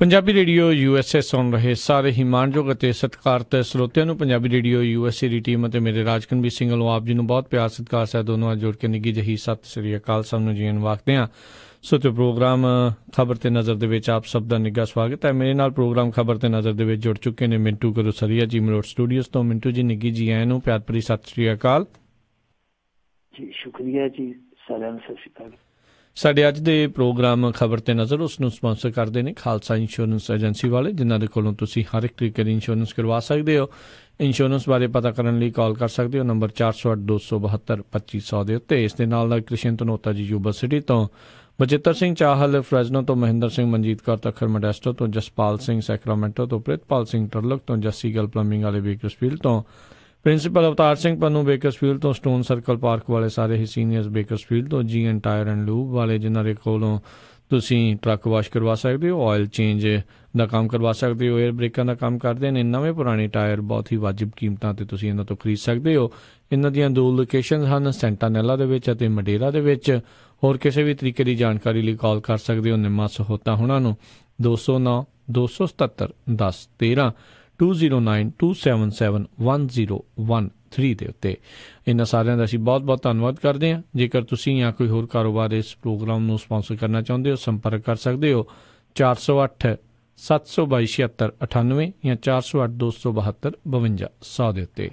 Punjabi radio USA ਸੁਣ ਰਹੇ ਸਾਰੇ ਹੀ ਮਾਣਯੋਗ ਅਤੇ ਸਤਿਕਾਰਤ ਸਰੋਤਿਆਂ ਨੂੰ ਪੰਜਾਬੀ ਰੇਡੀਓ USA ਦੀ ਟੀਮ ਅਤੇ ਮੇਰੇ ਰਾਜਕਨਵੀਰ ਸਿੰਘ ਵੱਲੋਂ ਆਪ ਜੀ ਨੂੰ ਬਹੁਤ ਪਿਆਰ ਸਤਿਕਾਰ ਹੈ। ਦੋਨੋਂ ਅੱਜ ਜੋੜ ਕੇ ਨਿੱਘੀ ਜਿਹੀ ਸਤਿ ਸ੍ਰੀ ਅਕਾਲ ਸਭ ਨੂੰ ਜੀਣ ਵਾਖਦੇ ਹਾਂ। ਸੋ ਤੇ ਪ੍ਰੋਗਰਾਮ ਖਬਰ ਤੇ ਨਜ਼ਰ ਦੇ ਵਿੱਚ ਆਪ ਸਭ ਦਾ ਨਿੱਘਾ ਸਵਾਗਤ ਹੈ। ਮੇਰੇ ਨਾਲ ਪ੍ਰੋਗਰਾਮ ਖਬਰ ਤੇ ਨਜ਼ਰ ਦੇ ਵਿੱਚ ਜੁੜ ਚੁੱਕੇ ਨੇ ਮਿੰਟੂ ਕਰੋਸਰੀਆ ਜੀ ਮਲੋਟ ਸਟੂਡੀਓਜ਼ ਤੋਂ। ਮਿੰਟੂ ਜੀ ਨਿੱਘੀ ਜੀ ਆਇਆਂ ਨੂੰ ਪਿਆਰ ਭਰੀ ਸਤਿ ਸ੍ਰੀ ਅਕਾਲ ਜੀ। ਸ਼ੁਕਰੀਆ ਜੀ, ਸਾਰਿਆਂ ਨੂੰ ਸਤਿ ਸ਼੍ਰੀ ਅਕਾਲ। ਸਾਡੇ ਅੱਜ ਦੇ ਪ੍ਰੋਗਰਾਮ ਖਬਰ ਤੇ ਨਜ਼ਰ ਉਸ ਨੂੰ ਸਪਾਂਸਰ ਕਰਦੇ ਨੇ ਖਾਲਸਾ ਇੰਸ਼ੋਰੈਂਸ ਏਜੰਸੀ ਵਾਲੇ, ਜਿਨ੍ਹਾਂ ਦੇ ਕੋਲੋਂ ਤੁਸੀਂ ਹਰ ਇੱਕ ਤਰੀਕੇ ਦੀ ਇੰਸ਼ੋਰੈਂਸ ਕਰਵਾ ਸਕਦੇ ਹੋ। ਇੰਸ਼ੋਰੈਂਸ ਬਾਰੇ ਪਤਾ ਕਰਨ ਲਈ ਕਾਲ ਕਰ ਸਕਦੇ ਹੋ ਨੰਬਰ 408-272-2500 ਦੇ ਉੱਤੇ। ਇਸ ਦੇ ਨਾਲ ਕ੍ਰਿਸ਼ਨ ਧਨੋਤਾ ਜੀ ਯੂਨੀਵਰਸਿਟੀ ਤੋਂ, ਬਚਿੱਤਰ ਸਿੰਘ ਚਾਹਲ ਫਰੈਜ਼ਨੋ ਤੋਂ, ਮਹਿੰਦਰ ਸਿੰਘ ਮਨਜੀਤ ਕੌਰ ਤੱਖਰ ਮੋਡੈਸਟੋ ਤੋਂ, ਜਸਪਾਲ ਸਿੰਘ ਸੈਕਰਾਮੈਂਟੋ ਤੋਂ, ਪ੍ਰਿਤਪਾਲ ਸਿੰਘ ਟਰਲਕ ਤੋਂ, ਜੱਸੀ ਗੱਲ ਪਲੰਬਿੰਗ ਵਾਲੇ ਬੇਕਰਸਫੀਲਡ ਤੋਂ, ਪ੍ਰਿੰਸੀਪਲ ਅਵਤਾਰ ਸਿੰਘ ਪੰਨੂ ਬੇਕਰਸਫੀਲਡ ਤੋਂ, ਸਟੋਨ ਸਰਕਲ ਪਾਰਕ ਵਾਲੇ ਸਾਰੇ ਹੀ ਸੀਨੀਅਰਸ ਬੇਕਰਸਫੀਲਡ ਤੋਂ, GN ਟਾਇਰ ਐਂਡ ਲੂਬ ਵਾਲੇ, ਜਿਨ੍ਹਾਂ ਦੇ ਕੋਲੋਂ ਤੁਸੀਂ ਟਰੱਕ ਵਾਸ਼ ਕਰਵਾ ਸਕਦੇ ਹੋ, ਆਇਲ ਚੇਂਜ ਦਾ ਕੰਮ ਕਰਵਾ ਸਕਦੇ ਹੋ, ਏਅਰ ਬ੍ਰੇਕਾਂ ਦਾ ਕੰਮ ਕਰਦੇ ਨੇ। ਨਵੇਂ ਪੁਰਾਣੇ ਟਾਇਰ ਬਹੁਤ ਹੀ ਵਾਜਿਬ ਕੀਮਤਾਂ 'ਤੇ ਤੁਸੀਂ ਇਹਨਾਂ ਤੋਂ ਖਰੀਦ ਸਕਦੇ ਹੋ। ਇਹਨਾਂ ਦੀਆਂ ਦੋ ਲੋਕੇਸ਼ਨ ਹਨ, ਸੈਂਟਾਨੈਲਾ ਦੇ ਵਿੱਚ ਅਤੇ ਮਡੇਰਾ ਦੇ ਵਿੱਚ। ਹੋਰ ਕਿਸੇ ਵੀ ਤਰੀਕੇ ਦੀ ਜਾਣਕਾਰੀ ਲਈ ਕਾਲ ਕਰ ਸਕਦੇ ਹੋ ਨਿੰਮਾ ਸਹੋਤਾ ਹੁਣਾਂ ਨੂੰ 209-277-1013 2092771013 ਦੇ ਉੱਤੇ। ਇਹਨਾਂ ਸਾਰਿਆਂ ਦਾ ਅਸੀਂ ਬਹੁਤ ਬਹੁਤ ਧੰਨਵਾਦ ਕਰਦੇ ਹਾਂ। ਜੇਕਰ ਤੁਸੀਂ ਜਾਂ ਕੋਈ ਹੋਰ ਕਾਰੋਬਾਰ ਇਸ ਪ੍ਰੋਗਰਾਮ ਨੂੰ ਸਪਾਂਸਰ ਕਰਨਾ ਚਾਹੁੰਦੇ ਹੋ, ਸੰਪਰਕ ਕਰ ਸਕਦੇ ਹੋ 408-722-7698 ਜਾਂ 408-272-5200 ਦੇ ਉੱਤੇ।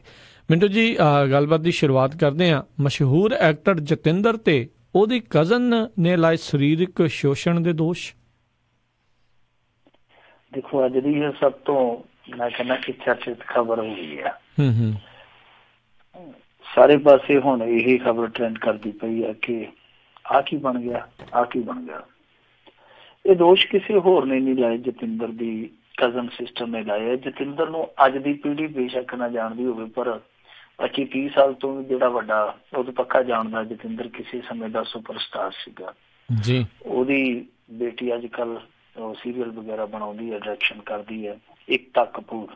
ਮਿੰਟੂ ਜੀ, ਗੱਲਬਾਤ ਦੀ ਸ਼ੁਰੂਆਤ ਕਰਦੇ ਹਾਂ। ਮਸ਼ਹੂਰ ਐਕਟਰ ਜਤਿੰਦਰ ਤੇ ਉਹਦੀ ਕਜ਼ਨ ਨੇ ਲਾਏ ਸਰੀਰਕ ਸ਼ੋਸ਼ਣ ਦੇ ਦੋਸ਼। ਦੇਖੋ, ਅੱਜ ਦੀ ਸਭ ਤੋਂ ਮੈਂ ਕਹਿੰਦਾ ਕਿ ਚਰਚਿਤ ਖਬਰ ਹੋ ਗਈ ਆ। ਸਾਰੇ ਪਾਸੇ ਹੁਣ ਇਹੀ ਖਬਰ ਟ੍ਰੈਂਡ ਕਰਦੀ ਪਈ ਆ ਕਿ ਆਹ ਕੀ ਬਣ ਗਿਆ, ਆਹ ਕੀ ਬਣ ਗਿਆ। ਇਹ ਦੋਸ਼ ਕਿਸੇ ਹੋਰ ਨੇ ਨਹੀਂ ਲਾਏ, ਜਤਿੰਦਰ ਦੀ ਕਜ਼ਨ ਸਿਸਟਰ ਨੇ ਲਾਏ। ਜਤਿੰਦਰ ਨੂੰ ਅੱਜ ਦੀ ਪੀੜ੍ਹੀ ਬੇਸ਼ੱਕ ਨਾ ਜਾਣਦੀ ਹੋਵੇ, ਪਰ 25-30 ਸਾਲ ਤੋਂ ਜਿਹੜਾ ਵੱਡਾ ਉਹ ਤਾਂ ਪੱਕਾ ਜਾਣਦਾ। ਜਤਿੰਦਰ ਕਿਸੇ ਸਮੇਂ ਦਾ ਸੁਪਰਸਟਾਰ ਸੀਗਾ ਜੀ। ਉਹਦੀ ਬੇਟੀ ਅੱਜ ਕੱਲ੍ਹ ਸੀਰੀਅਲ ਵਗੈਰਾ ਬਣਾਉਂਦੀ ਹੈ, ਡਾਇਰੈਕਸ਼ਨ ਕਰਦੀ ਹੈ, ਏਕਤਾ ਕਪੂਰ।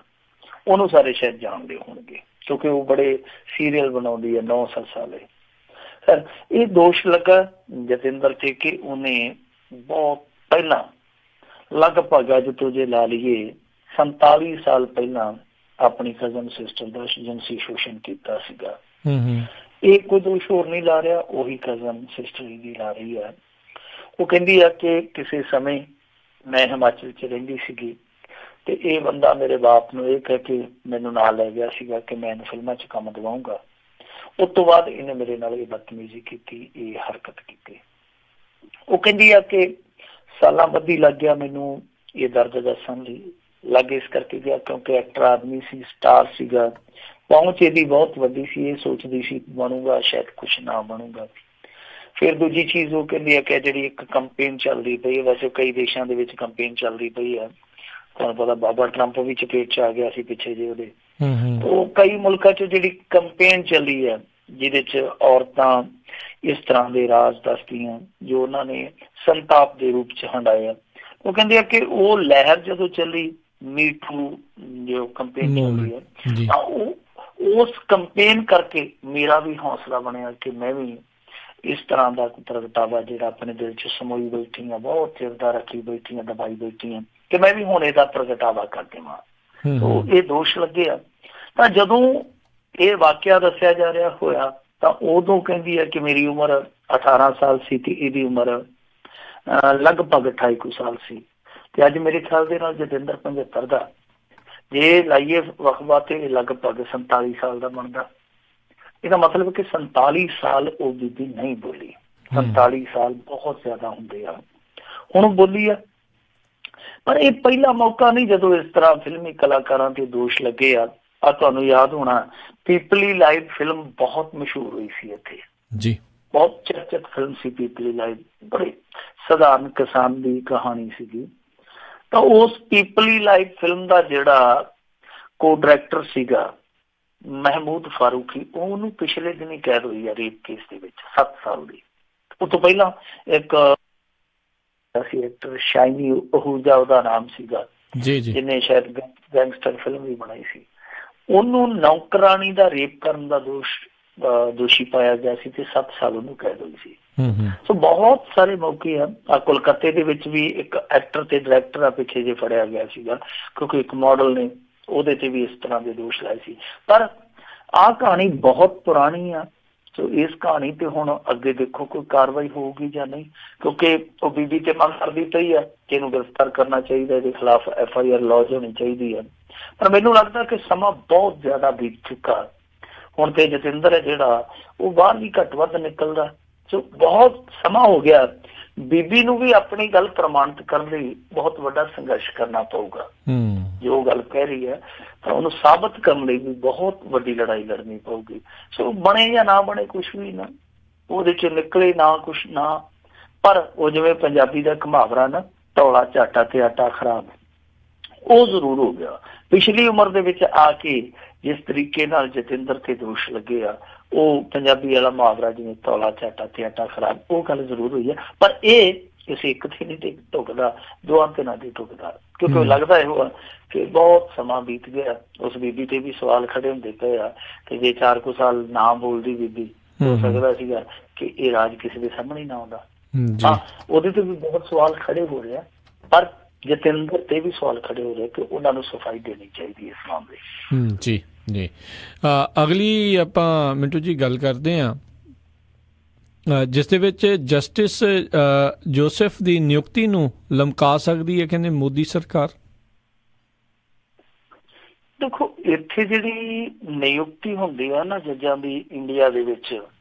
ਉਹਨੂੰ ਸਾਰੇ ਸ਼ਾਇਦ ਜਾਣਦੇ ਹੋਣਗੇ ਕਿਉਂਕਿ ਉਹ ਬੜੇ ਸੀਰੀਅਲ ਬਣਾਉਂਦੀ ਹੈ 9-10 ਸਾਲੇ। ਇਹ ਦੋਸ਼ ਲੱਗਾ ਜਤਿੰਦਰ ਤੇ ਕਿ ਉਹਨੇ ਬਹੁਤ ਪਹਿਲਾਂ, ਲਗਭਗ ਅੱਜ ਤੋਂ ਜੇ ਲਾ ਲਈਏ 47 ਸਾਲ ਪਹਿਲਾਂ ਆਪਣੀ ਕਜ਼ਨ ਸਿਸਟਰ ਦਾ ਜਿਨਸੀ ਸ਼ੋਸ਼ਣ ਕੀਤਾ ਸੀਗਾ। ਇਹ ਕੋਈ ਦੋਸ਼ ਹੋਰ ਨਹੀਂ ਲਾ ਰਿਹਾ, ਉਹੀ ਕਜ਼ਨ ਸਿਸਟਰ ਹੀ ਲਾ ਰਹੀ ਹੈ। ਉਹ ਕਹਿੰਦੀ ਆ ਕਿ ਕਿਸੇ ਸਮੇਂ ਮੈਂ ਹਿਮਾਚਲ 'ਚ ਰਹਿੰਦੀ ਸੀਗੀ ਤੇ ਇਹ ਬੰਦਾ ਮੇਰੇ ਬਾਪ ਨੂੰ ਇਹ ਕਹਿ ਕੇ ਮੈਨੂੰ ਨਾਲ ਲੈ ਗਿਆ ਸੀਗਾ ਕਿ ਮੈਂ ਇਹਨੂੰ ਫਿਲਮਾਂ 'ਚ ਕੰਮ ਦਿਵਾਊਂਗਾ। ਉਸ ਤੋਂ ਬਾਅਦ ਇਹਨੇ ਮੇਰੇ ਨਾਲ ਇਹ ਬਦਤਮੀਜ਼ੀ ਕੀਤੀ, ਇਹ ਹਰਕਤ ਕੀਤੀ। ਉਹ ਕਹਿੰਦੀ ਆ ਕਿ ਸਾਲਾਂ ਬੱਧੀ ਲੱਗ ਗਿਆ ਮੈਨੂੰ ਇਹ ਦਰਦ ਦੱਸਣ ਲਈ। ਲੱਗ ਇਸ ਕਰਕੇ ਗਿਆ ਕਿਉਂਕਿ ਐਕਟਰ ਆਦਮੀ ਸੀ, ਸਟਾਰ ਸੀਗਾ, ਪਹੁੰਚ ਇਹਦੀ ਬਹੁਤ ਵੱਡੀ ਸੀ। ਇਹ ਸੋਚਦੀ ਸੀ ਬਣੂਗਾ, ਸ਼ਾਇਦ ਕੁਛ ਨਾ ਬਣੂਗਾ। ਫਿਰ ਦੂਜੀ ਚੀਜ਼ ਉਹ ਕਹਿੰਦੀ ਆ ਕਿ ਜਿਹੜੀ ਇੱਕ ਕੰਪੇਨ ਚੱਲਦੀ ਪਈ ਹੈ, ਵੈਸੇ ਕਈ ਦੇਸ਼ਾਂ ਦੇ ਵਿੱਚ ਕੰਪੇਨ ਚੱਲਦੀ ਪਈ ਹੈ, ਤੁਹਾਨੂੰ ਪਤਾ ਬਾਬਾ ਟਰੰਪ ਵੀ ਚਪੇਟ 'ਚ ਆ ਗਿਆ ਸੀ ਪਿੱਛੇ ਜਿਹੇ ਉਹਦੇ। ਉਹ ਕਈ ਮੁਲਕਾਂ 'ਚ ਜਿਹੜੀ ਕੰਪੇਨ ਚੱਲੀ ਹੈ ਜਿਹਦੇ 'ਚ ਔਰਤਾਂ ਇਸ ਤਰ੍ਹਾਂ ਦੇ ਰਾਜ ਦੱਸਦੀਆਂ ਜੋ ਉਹਨਾਂ ਨੇ ਸੰਤਾਪ ਦੇ ਰੂਪ 'ਚ ਹੰਡਾਇਆ। ਉਹ ਕਹਿੰਦੇ ਆ ਕਿ ਉਹ ਲਹਿਰ ਜਦੋਂ ਚੱਲੀ, ਮੀਟੂ ਜੋ ਕੰਪੇਨ ਚੱਲੀ ਹੈ, ਤਾਂ ਉਹ ਉਸ ਕੰਪੇਨ ਕਰਕੇ ਮੇਰਾ ਵੀ ਹੌਸਲਾ ਬਣਿਆ ਕਿ ਮੈਂ ਵੀ ਇਸ ਤਰ੍ਹਾਂ ਦਾ ਪ੍ਰਗਟਾਵਾ ਜਿਹੜਾ ਆਪਣੇ ਦਿਲ 'ਚ ਸਮੋਈ ਬੈਠੀ ਹਾਂ, ਬਹੁਤ ਚਿਰ ਦਾ ਰੱਖੀ ਬੈਠੀ ਹਾਂ, ਦਬਾਈ ਬੈਠੀ ਹਾਂ, ਕਿ ਮੈਂ ਵੀ ਹੁਣ ਇਹਦਾ ਪ੍ਰਗਟਾਵਾ ਕਰ ਦੇਵਾਂ। ਇਹ ਦੋਸ਼ ਲੱਗੇ ਆ। ਤਾਂ ਜਦੋਂ ਇਹ ਵਾਕਿਆ ਦੱਸਿਆ ਜਾ ਰਿਹਾ ਹੋਇਆ ਤਾਂ ਉਦੋਂ ਕਹਿੰਦੀ ਹੈ ਕਿ ਮੇਰੀ ਉਮਰ 18 ਸਾਲ ਸੀ ਤੇ ਇਹਦੀ ਉਮਰ ਲਗਭਗ 28 ਸਾਲ ਸੀ। ਤੇ ਅੱਜ ਮੇਰੇ ਖਿਆਲ ਦੇ ਨਾਲ ਜਤਿੰਦਰ 75 ਦਾ, ਜੇ ਲਾਈਏ ਵਕਬਾ ਤੇ ਲਗਭਗ 47 ਸਾਲ ਦਾ ਬਣਦਾ। ਇਹਦਾ ਮਤਲਬ ਕਿ 47 ਸਾਲ ਉਹ ਬੀਬੀ ਨਹੀਂ ਬੋਲੀ। 47 ਸਾਲ ਬਹੁਤ ਜ਼ਿਆਦਾ ਹੁੰਦੇ ਆ। ਹੁਣ ਬੋਲੀ ਆ, ਪਰ ਇਹ ਪਹਿਲਾ ਮੌਕਾ ਨਹੀਂ ਜਦੋਂ ਇਸ ਤਰ੍ਹਾਂ ਫਿਲਮੀ ਕਲਾਕਾਰਾਂ ਤੇ ਦੋਸ਼ ਲੱਗੇ ਆ। ਤੁਹਾਨੂੰ ਯਾਦ ਹੋਣਾ ਪੀਪਲੀ ਲਾਈਵ ਫਿਲਮ ਬਹੁਤ ਮਸ਼ਹੂਰ ਹੋਈ ਸੀ ਇੱਥੇ ਜੀ, ਬਹੁਤ ਚਰਚਿਤ ਫਿਲਮ ਸੀ ਪੀਪਲੀ ਲਾਈਵ। ਬੜੀ ਸਧਾਰਨ ਕਿਸਾਨ ਦੀ ਕਹਾਣੀ ਸੀਗੀ। ਤਾਂ ਉਸ ਪੀਪਲੀ ਲਾਈਵ ਫਿਲਮ ਦਾ ਜਿਹੜਾ ਕੋ ਡਾਇਰੈਕਟਰ ਸੀਗਾ ਮਹਿਮੂਦ ਫਾਰੂਕੀ, ਉਹਨੂੰ ਪਿਛਲੇ ਦਿਨ ਹੀ ਕੈਦ ਹੋਈ ਆ ਰੇਪ ਕੇਸ ਦੇ ਵਿੱਚ 7 ਸਾਲ ਦੀ। ਉਹ ਤੋਂ ਪਹਿਲਾਂ ਇੱਕ ਐਕਟਰ ਸ਼ਾਇਨੀ ਅਹੂਜਾ ਉਹਦਾ ਨਾਮ ਸੀਗਾ, ਜਿਹਨੇ ਸ਼ਾਇਦ ਗੈਂਗਸਟਰ ਫਿਲਮ ਵੀ ਬਣਾਈ ਸੀ। ਉਹਨੂੰ ਨੌਕਰਾਣੀ ਦਾ ਰੇਪ ਕਰਨ ਦਾ ਦੋਸ਼ੀ ਪਾਇਆ ਗਿਆ ਸੀ ਤੇ 7 ਸਾਲ ਉਹਨੂੰ ਕੈਦ ਹੋਈ ਸੀ। ਸੋ ਬਹੁਤ ਸਾਰੇ ਮੌਕੇ ਆ। ਕੋਲਕਾਤੇ ਦੇ ਵਿੱਚ ਵੀ ਇੱਕ ਐਕਟਰ ਤੇ ਡਾਇਰੈਕਟਰ ਆ ਪਿੱਛੇ ਜੇ ਫੜਿਆ ਗਿਆ ਸੀਗਾ, ਕਿਉਂਕਿ ਇੱਕ ਮਾਡਲ ਨੇ ਉਹਦੇ ਤੇ ਵੀ ਇਸ ਤਰ੍ਹਾਂ ਦੇ ਦੋਸ਼ ਲਾਏ ਸੀ। ਪਰ ਆਹ ਕਹਾਣੀ ਬਹੁਤ ਪੁਰਾਣੀ ਆ। ਸੋ ਇਸ ਕਹਾਣੀ ਤੇ ਹੁਣ ਅੱਗੇ ਦੇਖੋ ਕੋਈ ਕਾਰਵਾਈ ਹੋਊਗੀ ਜਾਂ ਨਹੀਂ, ਕਿਉਂਕਿ ਉਹ ਬੀਬੀ ਤੇ ਮੰਗ ਕਰਦੀ ਪਈ ਆ ਕਿ ਇਹਨੂੰ ਗ੍ਰਿਫਤਾਰ ਕਰਨਾ ਚਾਹੀਦਾ, ਇਹਦੇ ਖਿਲਾਫ FIR ਲੌਜ ਹੋਣੀ ਚਾਹੀਦੀ ਆ। ਪਰ ਮੈਨੂੰ ਲੱਗਦਾ ਕਿ ਸਮਾਂ ਬਹੁਤ ਜ਼ਿਆਦਾ ਬੀਤ ਚੁੱਕਾ। ਹੁਣ ਤੇ ਜਤਿੰਦਰ ਹੈ ਜਿਹੜਾ ਉਹ ਬਾਹਰ ਵੀ ਘੱਟ ਵੱਧ ਨਿਕਲਦਾ। ਸੋ ਬਹੁਤ ਸਮਾਂ ਹੋ ਗਿਆ। ਬੀਬੀ ਨੂੰ ਵੀ ਆਪਣੀ ਗੱਲ ਪ੍ਰਮਾਣਿਤ ਕਰਨ ਲਈ ਬਹੁਤ ਵੱਡਾ ਸੰਘਰਸ਼ ਕਰਨਾ ਪਊਗਾ। ਜੋ ਗੱਲ ਕਹਿ ਰਹੀ ਹੈ ਤਾਂ ਉਹਨੂੰ ਸਾਬਤ ਕਰਨ ਲਈ ਵੀ ਬਹੁਤ ਵੱਡੀ ਲੜਾਈ ਲੜਨੀ ਪਊਗੀ। ਸੋ ਬਣੇ ਜਾਂ ਨਾ ਬਣੇ ਕੁਛ ਵੀ ਨਾ, ਉਹਦੇ ਚ ਨਿਕਲੇ ਨਾ ਕੁਛ ਨਾ, ਪਰ ਉਹ ਜਿਵੇਂ ਪੰਜਾਬੀ ਦਾ ਇੱਕ ਮੁਹਾਵਰਾ ਨਾ, ਧੌਲਾ ਝਾਟਾ ਤੇ ਆਟਾ ਖਰਾਬ, ਉਹ ਜ਼ਰੂਰ ਹੋ ਗਿਆ। ਪਿਛਲੀ ਉਮਰ ਦੇ ਵਿੱਚ ਆ ਕੇ ਜਿਸ ਤਰੀਕੇ ਨਾਲ ਜਤਿੰਦਰ ਤੇ ਦੋਸ਼ ਲੱਗੇ ਆ, ਉਹ ਪੰਜਾਬੀ ਵਾਲਾ ਮੁਹਾਵਰਾ ਜਿਵੇਂ ਧੌਲਾ ਝਾਟਾ ਤੇ ਆਟਾ ਖਰਾਬ, ਉਹ ਗੱਲ ਜ਼ਰੂਰ ਹੋਈ ਹੈ। ਪਰ ਇਹ ਕਿਸੇ ਇੱਕ ਤੇ ਨਹੀਂ ਢੁਕਦਾ, ਦੋਆਂ ਤਿੰਨਾਂ ਤੇ ਢੁਕਦਾ, ਕਿਉਂਕਿ ਲੱਗਦਾ ਇਹੋ ਆ ਕਿ ਬਹੁਤ ਸਮਾਂ ਬੀਤ ਗਿਆ। ਉਸ ਬੀਬੀ ਤੇ ਵੀ ਸਵਾਲ ਖੜੇ ਹੁੰਦੇ ਪਏ ਆ ਕਿ ਜੇ 4 ਕੁ ਸਾਲ ਨਾ ਬੋਲਦੀ ਬੀਬੀ, ਹੋ ਸਕਦਾ ਸੀਗਾ ਕਿ ਇਹ ਰਾਜ ਕਿਸੇ ਦੇ ਸਾਹਮਣੇ ਨਾ ਆਉਂਦਾ। ਹਾਂ, ਉਹਦੇ ਤੇ ਵੀ ਬਹੁਤ ਸਵਾਲ ਖੜੇ ਹੋ ਰਹੇ ਆ, ਪਰ ਜਤਿੰਦਰ ਤੇ ਵੀ ਸਵਾਲ ਖੜੇ ਹੋ ਰਹੇ ਕਿ ਉਹਨਾਂ ਨੂੰ ਸਫਾਈ ਦੇਣੀ ਚਾਹੀਦੀ ਇਸ ਮਾਮਲੇ। ਜੀ ਜੀ, ਅਗਲੀ ਆਪਾਂ ਮਿੰਟੂ ਜੀ ਗੱਲ ਕਰਦੇ ਹਾਂ ਜਿਸ ਦੇ ਵਿੱਚ ਜਸਟਿਸ ਜੋਸੈਫ ਦੀ ਨਿਯੁਕਤੀ ਨੂੰ ਲਮਕਾ ਸਕਦੀ ਹੈ ਕਹਿੰਦੇ ਮੋਦੀ ਸਰਕਾਰ। ਦੇਖੋ, ਇੱਥੇ ਜਿਹੜੀ ਨਿਯੁਕਤੀ ਹੁੰਦੀ ਆ ਨਾ ਜੱਜਾਂ ਦੀ ਇੰਡੀਆ ਦੇ ਵਿੱਚ,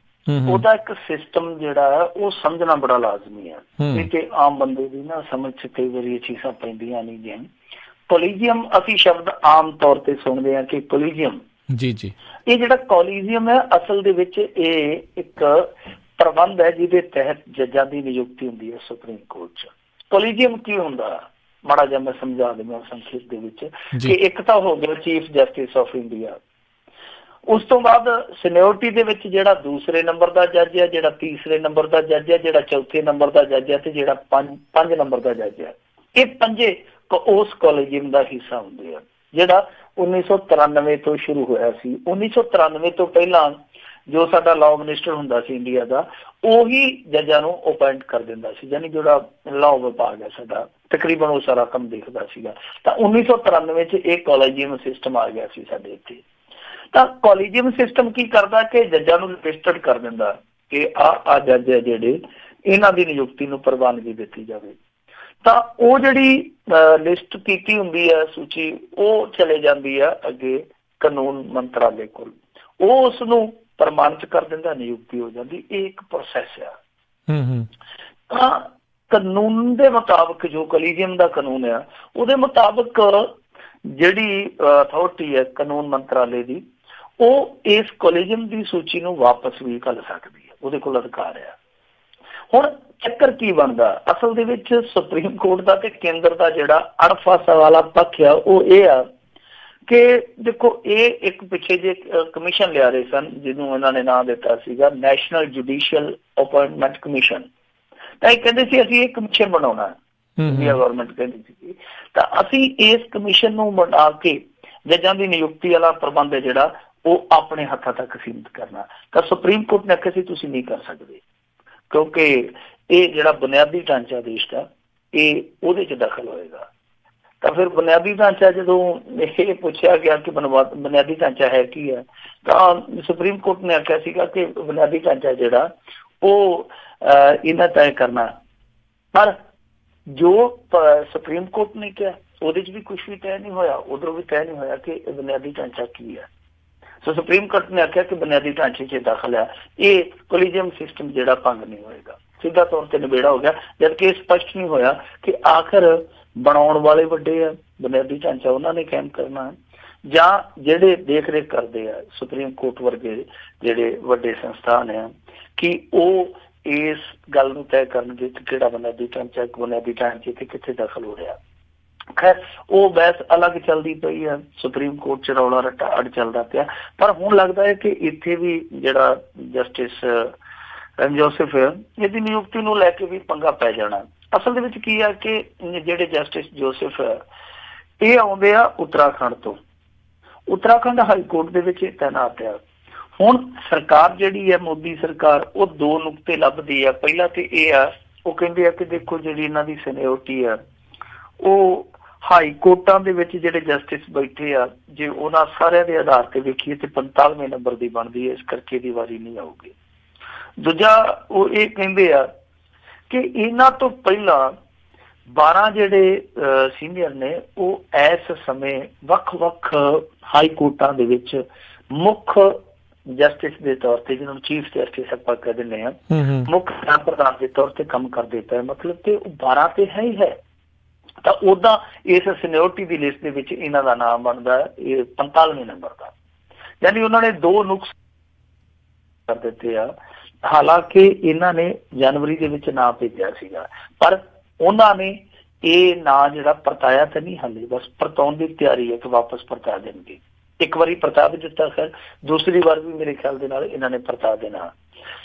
ਉਹਦਾ ਇੱਕ ਸਿਸਟਮ ਜਿਹੜਾ ਉਹ ਸਮਝਣਾ ਬੜਾ ਲਾਜ਼ਮੀ ਹੈ। ਨਹੀਂ ਤੇ ਆਮ ਬੰਦੇ ਦੀ ਨਾ ਸਮਝ ਚ ਕਈ ਵਾਰੀ ਇਹ ਚੀਜ਼ਾਂ ਪੈਂਦੀਆਂ ਨਹੀਂ ਗਈਆਂ। ਕੋਲੀਜੀਅਮ ਅਸੀਂ ਸ਼ਬਦ ਆਮ ਤੌਰ ਤੇ ਸੁਣਦੇ ਹਾਂ ਕਿ ਕੋਲੀਜੀਅਮ, ਜੀ ਜੀ, ਇਹ ਜਿਹੜਾ ਕੋਲੀਜੀਅਮ ਹੈ ਅਸਲ ਦੇ ਵਿੱਚ ਇਹ ਇੱਕ ਪ੍ਰਬੰਧ ਹੈ ਜਿਹਦੇ ਤਹਿਤ ਜੱਜਾਂ ਦੀ ਨਿਯੁਕਤੀ ਹੁੰਦੀ ਹੈ ਸੁਪਰੀਮ ਕੋਰਟ ਚ। ਕੋਲੀਜੀਅਮ ਕੀ ਹੁੰਦਾ ਮਾੜਾ ਜਿਹਾ ਮੈਂ ਸਮਝਾ ਦਿੰਦਾ ਸੰਖੇਪ ਦੇ ਵਿੱਚ ਕਿ ਇੱਕ ਤਾਂ ਹੋ ਗਿਆ ਚੀਫ ਜਸਟਿਸ ਆਫ ਇੰਡੀਆ, ਉਸ ਤੋਂ ਬਾਅਦ ਸੀਨੀਅਰਟੀ ਦੇ ਵਿੱਚ ਜਿਹੜਾ ਦੂਸਰੇ ਨੰਬਰ ਦਾ ਜੱਜ ਹੈ, ਜਿਹੜਾ ਤੀਸਰੇ ਨੰਬਰ ਦਾ ਜੱਜ ਹੈ, ਜਿਹੜਾ ਚੌਥੇ ਨੰਬਰ ਦਾ ਜੱਜ ਹੈ ਤੇ ਜਿਹੜਾ 5 ਨੰਬਰ ਦਾ ਜੱਜ ਹੈ। ਇਹ ਪੰਜੇ ਉਸ ਕੋਲੀਜੀਅਮ ਦਾ ਹਿੱਸਾ ਹੁੰਦੇ ਆ ਜਿਹੜਾ 1993 ਤੋਂ ਸ਼ੁਰੂ ਹੋਇਆ ਸੀ। 1993 ਤੋਂ ਪਹਿਲਾਂ ਜੋ ਸਾਡਾ ਲਾਅ ਮਿਨਿਸਟਰ ਹੁੰਦਾ ਸੀ ਇੰਡੀਆ ਦਾ, ਉਹੀ ਜੱਜਾਂ ਨੂੰ ਅਪਾਇੰਟ ਕਰ ਦਿੰਦਾ ਸੀ, ਯਾਨੀ ਜਿਹੜਾ ਲਾਅ ਵਿਭਾਗ ਹੈ ਸਾਡਾ ਤਕਰੀਬਨ ਉਹ ਸਾਰਾ ਕੰਮ ਦੇਖਦਾ ਸੀਗਾ। ਤਾਂ 1993 ਚ ਇਹ ਕੋਲੀਜੀਅਮ ਸਿਸਟਮ ਆ ਗਿਆ ਸੀ ਸਾਡੇ ਇੱਥੇ। ਤਾਂ ਕੋਲੀਜੀਅਮ ਸਿਸਟਮ ਕੀ ਕਰਦਾ ਕਿ ਜੱਜਾਂ ਨੂੰ ਲਿਸਟਡ ਕਰ ਦਿੰਦਾ ਕਿ ਆਹ ਜੱਜ ਹੈ ਜਿਹੜੇ ਇਹਨਾਂ ਦੀ ਨਿਯੁਕਤੀ ਨੂੰ ਪ੍ਰਵਾਨਗੀ ਦਿੱਤੀ ਜਾਵੇ। ਤਾਂ ਉਹ ਜਿਹੜੀ ਲਿਸਟ ਕੀਤੀ ਹੁੰਦੀ ਹੈ ਸੂਚੀ, ਉਹ ਚਲੇ ਜਾਂਦੀ ਆ ਅੱਗੇ ਕਾਨੂੰਨ ਮੰਤਰਾਲੇ ਕੋਲ, ਉਹ ਉਸ ਨੂੰ ਪ੍ਰਮਾਣਿਤ ਕਰ ਦਿੰਦਾ, ਨਿਯੁਕਤੀ ਹੋ ਜਾਂਦੀ। ਇਹ ਇੱਕ ਪ੍ਰੋਸੈਸ ਆ। ਤਾਂ ਕਾਨੂੰਨ ਦੇ ਮੁਤਾਬਕ ਜੋ ਕੋਲੀਜੀਅਮ ਦਾ ਕਾਨੂੰਨ ਆ ਉਹਦੇ ਮੁਤਾਬਕ ਜਿਹੜੀ ਅਥਾਰਟੀ ਹੈ ਕਾਨੂੰਨ ਮੰਤਰਾਲੇ ਦੀ, ਉਹ ਇਸ ਕੋਲੀਜੀਅਮ ਦੀ ਸੂਚੀ ਨੂੰ ਵਾਪਸ ਵੀ ਕਰ ਸਕਦੀ ਹੈ, ਉਹਦੇ ਕੋਲ ਅਧਿਕਾਰ ਆ। ਹੁਣ ਚੱਕਰ ਕੀ ਬਣਦਾ ਅਸਲ ਦੇ ਵਿੱਚ, ਸੁਪਰੀਮ ਕੋਰਟ ਦਾ ਤੇ ਕੇਂਦਰ ਦਾ ਜਿਹੜਾ ਅੜਫਾ ਵਾਲਾ ਪੱਖ ਆ ਉਹ ਇਹ ਆ ਕਿ ਦੇਖੋ ਇਹ ਇੱਕ ਪਿੱਛੇ ਜੇ ਕਮਿਸ਼ਨ ਲਿਆ ਰਹੇ ਸਨ ਜਿਹਨੂੰ ਉਹਨਾਂ ਨੇ ਨਾਂ ਦਿੱਤਾ ਸੀਗਾ ਨੈਸ਼ਨਲ ਜੁਡੀਸ਼ੀਅਲ ਅਪਾਇੰਟਮੈਂਟ ਕਮਿਸ਼ਨ। ਤਾਂ ਇਹ ਕਹਿੰਦੇ ਸੀ ਅਸੀਂ ਇਹ ਕਮਿਸ਼ਨ ਬਣਾਉਣਾ, ਇੰਡੀਆ ਗਵਰਨਮੈਂਟ ਕਹਿੰਦੀ ਸੀ। ਤਾਂ ਅਸੀਂ ਇਸ ਕਮਿਸ਼ਨ ਨੂੰ ਬਣਾ ਕੇ ਜੱਜਾਂ ਦੀ ਨਿਯੁਕਤੀ ਵਾਲਾ ਪ੍ਰਬੰਧ ਹੈ ਜਿਹੜਾ ਉਹ ਆਪਣੇ ਹੱਥਾਂ ਤੱਕ ਸੀਮਿਤ ਕਰਨਾ। ਤਾਂ ਸੁਪਰੀਮ ਕੋਰਟ ਨੇ ਆਖਿਆ ਸੀ ਤੁਸੀਂ ਨਹੀਂ ਕਰ ਸਕਦੇ, ਕਿਉਂਕਿ ਇਹ ਜਿਹੜਾ ਬੁਨਿਆਦੀ ਢਾਂਚਾ ਦੇਸ਼ ਦਾ ਇਹ ਉਹਦੇ 'ਚ ਦਖਲ ਹੋਏਗਾ। ਤਾਂ ਫਿਰ ਬੁਨਿਆਦੀ ਢਾਂਚਾ ਜਦੋਂ ਇਹ ਪੁੱਛਿਆ ਗਿਆ ਕਿ ਬੁਨਿਆਦੀ ਢਾਂਚਾ ਹੈ ਕੀ ਹੈ, ਤਾਂ ਸੁਪਰੀਮ ਕੋਰਟ ਨੇ ਆਖਿਆ ਸੀਗਾ ਕਿ ਬੁਨਿਆਦੀ ਢਾਂਚਾ ਜਿਹੜਾ ਉਹ ਇਹਨਾਂ ਤੈਅ ਕਰਨਾ। ਪਰ ਜੋ ਸੁਪਰੀਮ ਕੋਰਟ ਨੇ ਕਿਹਾ ਉਹਦੇ 'ਚ ਵੀ ਕੁਛ ਵੀ ਤੈਅ ਨਹੀਂ ਹੋਇਆ, ਉਧਰੋਂ ਵੀ ਤੈਅ ਨਹੀਂ ਹੋਇਆ ਕਿ ਬੁਨਿਆਦੀ ਢਾਂਚਾ ਕੀ ਹੈ। ਸੋ ਸੁਪਰੀਮ ਕੋਰਟ ਨੇ ਆਖਿਆ ਕਿ ਬੁਨਿਆਦੀ ਢਾਂਚੇ 'ਚ ਦਾਖਲ ਹੈ, ਇਹ ਕੋਲੀਜੀਅਮ ਸਿਸਟਮ ਜਿਹੜਾ ਭੰਗ ਨਹੀਂ ਹੋਏਗਾ, ਸਿੱਧਾ ਤੌਰ ਤੇ ਨਿਬੇੜਾ ਹੋ ਗਿਆ। ਜਦਕਿ ਇਹ ਸਪਸ਼ਟ ਨਹੀਂ ਹੋਇਆ ਕਿ ਆਖਰ ਬਣਾਉਣ ਵਾਲੇ ਵੱਡੇ ਆ, ਬੁਨਿਆਦੀ ਢਾਂਚਾ ਉਹਨਾਂ ਨੇ ਕਾਇਮ ਕਰਨਾ ਜਾਂ ਜਿਹੜੇ ਦੇਖ ਰੇਖ ਕਰਦੇ ਆ ਸੁਪਰੀਮ ਕੋਰਟ ਵਰਗੇ ਜਿਹੜੇ ਵੱਡੇ ਸੰਸਥਾਨ ਆ ਕਿ ਉਹ ਇਸ ਗੱਲ ਨੂੰ ਤੈਅ ਕਰਨਗੇ ਕਿ ਕਿਹੜਾ ਬੁਨਿਆਦੀ ਢਾਂਚਾ ਬੁਨਿਆਦੀ ਢਾਂਚੇ ਤੇ ਕਿੱਥੇ ਦਖਲ ਹੋ ਰਿਹਾ। ਖੈਰ ਉਹ ਬਹਿਸ ਅਲੱਗ ਚੱਲਦੀ ਪਈ ਆ, ਸੁਪਰੀਮ ਕੋਰਟ 'ਚ ਰੌਲਾ ਰੱਟਾ ਅੜ ਚੱਲਦਾ ਪਿਆ। ਪਰ ਹੁਣ ਲੱਗਦਾ ਹੈ ਕਿ ਇੱਥੇ ਵੀ ਜਿਹੜਾ ਜਸਟਿਸ ਜੋਸੈਫ ਹੈ ਇਹਦੀ ਨਿਯੁਕਤੀ ਨੂੰ ਲੈ ਕੇ ਵੀ ਪੰਗਾ ਪੈ ਜਾਣਾ। ਅਸਲ ਦੇ ਵਿੱਚ ਕੀ ਆ ਕਿ ਜਿਹੜੇ ਜਸਟਿਸ ਜੋਸੈਫ ਹੈ ਇਹ ਆਉਂਦੇ ਆ ਉੱਤਰਾਖੰਡ ਤੋਂ, ਉੱਤਰਾਖੰਡ ਹਾਈ ਕੋਰਟ ਦੇ ਵਿੱਚ ਤਾਇਨਾਤ ਆ। ਹੁਣ ਸਰਕਾਰ ਜਿਹੜੀ ਹੈ ਮੋਦੀ ਸਰਕਾਰ, ਉਹ ਦੋ ਨੁਕਤੇ ਲੱਭਦੀ ਆ। ਪਹਿਲਾ ਤੇ ਇਹ ਆ, ਉਹ ਕਹਿੰਦੇ ਆ ਕਿ ਦੇਖੋ ਜਿਹੜੀ ਇਹਨਾਂ ਦੀ ਸੀਨੀਅਰਟੀ ਆ, ਉਹ ਹਾਈ ਕੋਰਟਾਂ ਦੇ ਵਿੱਚ ਜਿਹੜੇ ਜਸਟਿਸ ਬੈਠੇ ਆ, ਜੇ ਉਹਨਾਂ ਸਾਰਿਆਂ ਦੇ ਆਧਾਰ ਤੇ ਵੇਖੀਏ ਤੇ 45ਵੇਂ ਨੰਬਰ ਦੀ ਬਣਦੀ ਹੈ, ਇਸ ਕਰਕੇ ਦੀ ਵਾਰੀ ਨਹੀਂ ਆਊਗੀ। ਦੂਜਾ ਉਹ ਇਹ ਕਹਿੰਦੇ ਆ ਕਿ ਇਹਨਾਂ ਤੋਂ ਪਹਿਲਾਂ 12 ਜਿਹੜੇ ਸੀਨੀਅਰ ਨੇ, ਉਹ ਇਸ ਸਮੇਂ ਵੱਖ-ਵੱਖ ਹਾਈ ਕੋਰਟਾਂ ਦੇ ਵਿੱਚ ਮੁੱਖ ਜਸਟਿਸ ਦੇ ਤੌਰ ਤੇ, ਜਿਹਨਾਂ ਨੂੰ ਚੀਫ ਜਸਟਿਸ ਆਪਾਂ ਕਹਿ ਦਿੰਦੇ ਹਾਂ, ਮੁੱਖ ਪ੍ਰਧਾਨ ਦੇ ਤੌਰ ਤੇ ਕੰਮ ਕਰਦੇ ਪਏ। ਮਤਲਬ ਕਿ 12 ਤੇ ਹੈ ਹੀ ਹੈ। ਤਾਂ ਓਦਾਂ ਇਸ ਸੀਨੀਅਰਟੀ ਦੀ ਲਿਸਟ ਦੇ ਵਿੱਚ ਇਹਨਾਂ ਦਾ ਨਾਮ ਬਣਦਾ ਇਹ 45ਵੇਂ ਨੰਬਰ ਦਾ। ਯਾਨੀ ਉਹਨਾਂ ਨੇ ਦੋ ਨੁਕਸ ਕਰ ਦਿੱਤੇ ਆ। ਹਾਲਾਂਕਿ ਇਹਨਾਂ ਨੇ ਜਨਵਰੀ ਦੇ ਵਿੱਚ ਨਾਂ ਭੇਜਿਆ ਸੀਗਾ, ਪਰ ਉਹਨਾਂ ਨੇ ਇਹ ਨਾਂ ਜਿਹੜਾ ਪਰਤਾਇਆ ਤਾਂ ਨਹੀਂ, ਹਾਲੇ ਬਸ ਪਰਤਾਉਣ ਦੀ ਤਿਆਰੀ ਹੈ ਕਿ ਵਾਪਸ ਪਰਤਾ ਦੇਣਗੇ। ਇੱਕ ਵਾਰੀ ਪਰਤਾ ਵੀ ਦਿੱਤਾ ਸਰ, ਦੂਸਰੀ ਵਾਰ ਵੀ ਮੇਰੇ ਖਿਆਲ ਦੇ ਨਾਲ ਇਹਨਾਂ ਨੇ ਪਰਤਾ ਦੇਣਾ।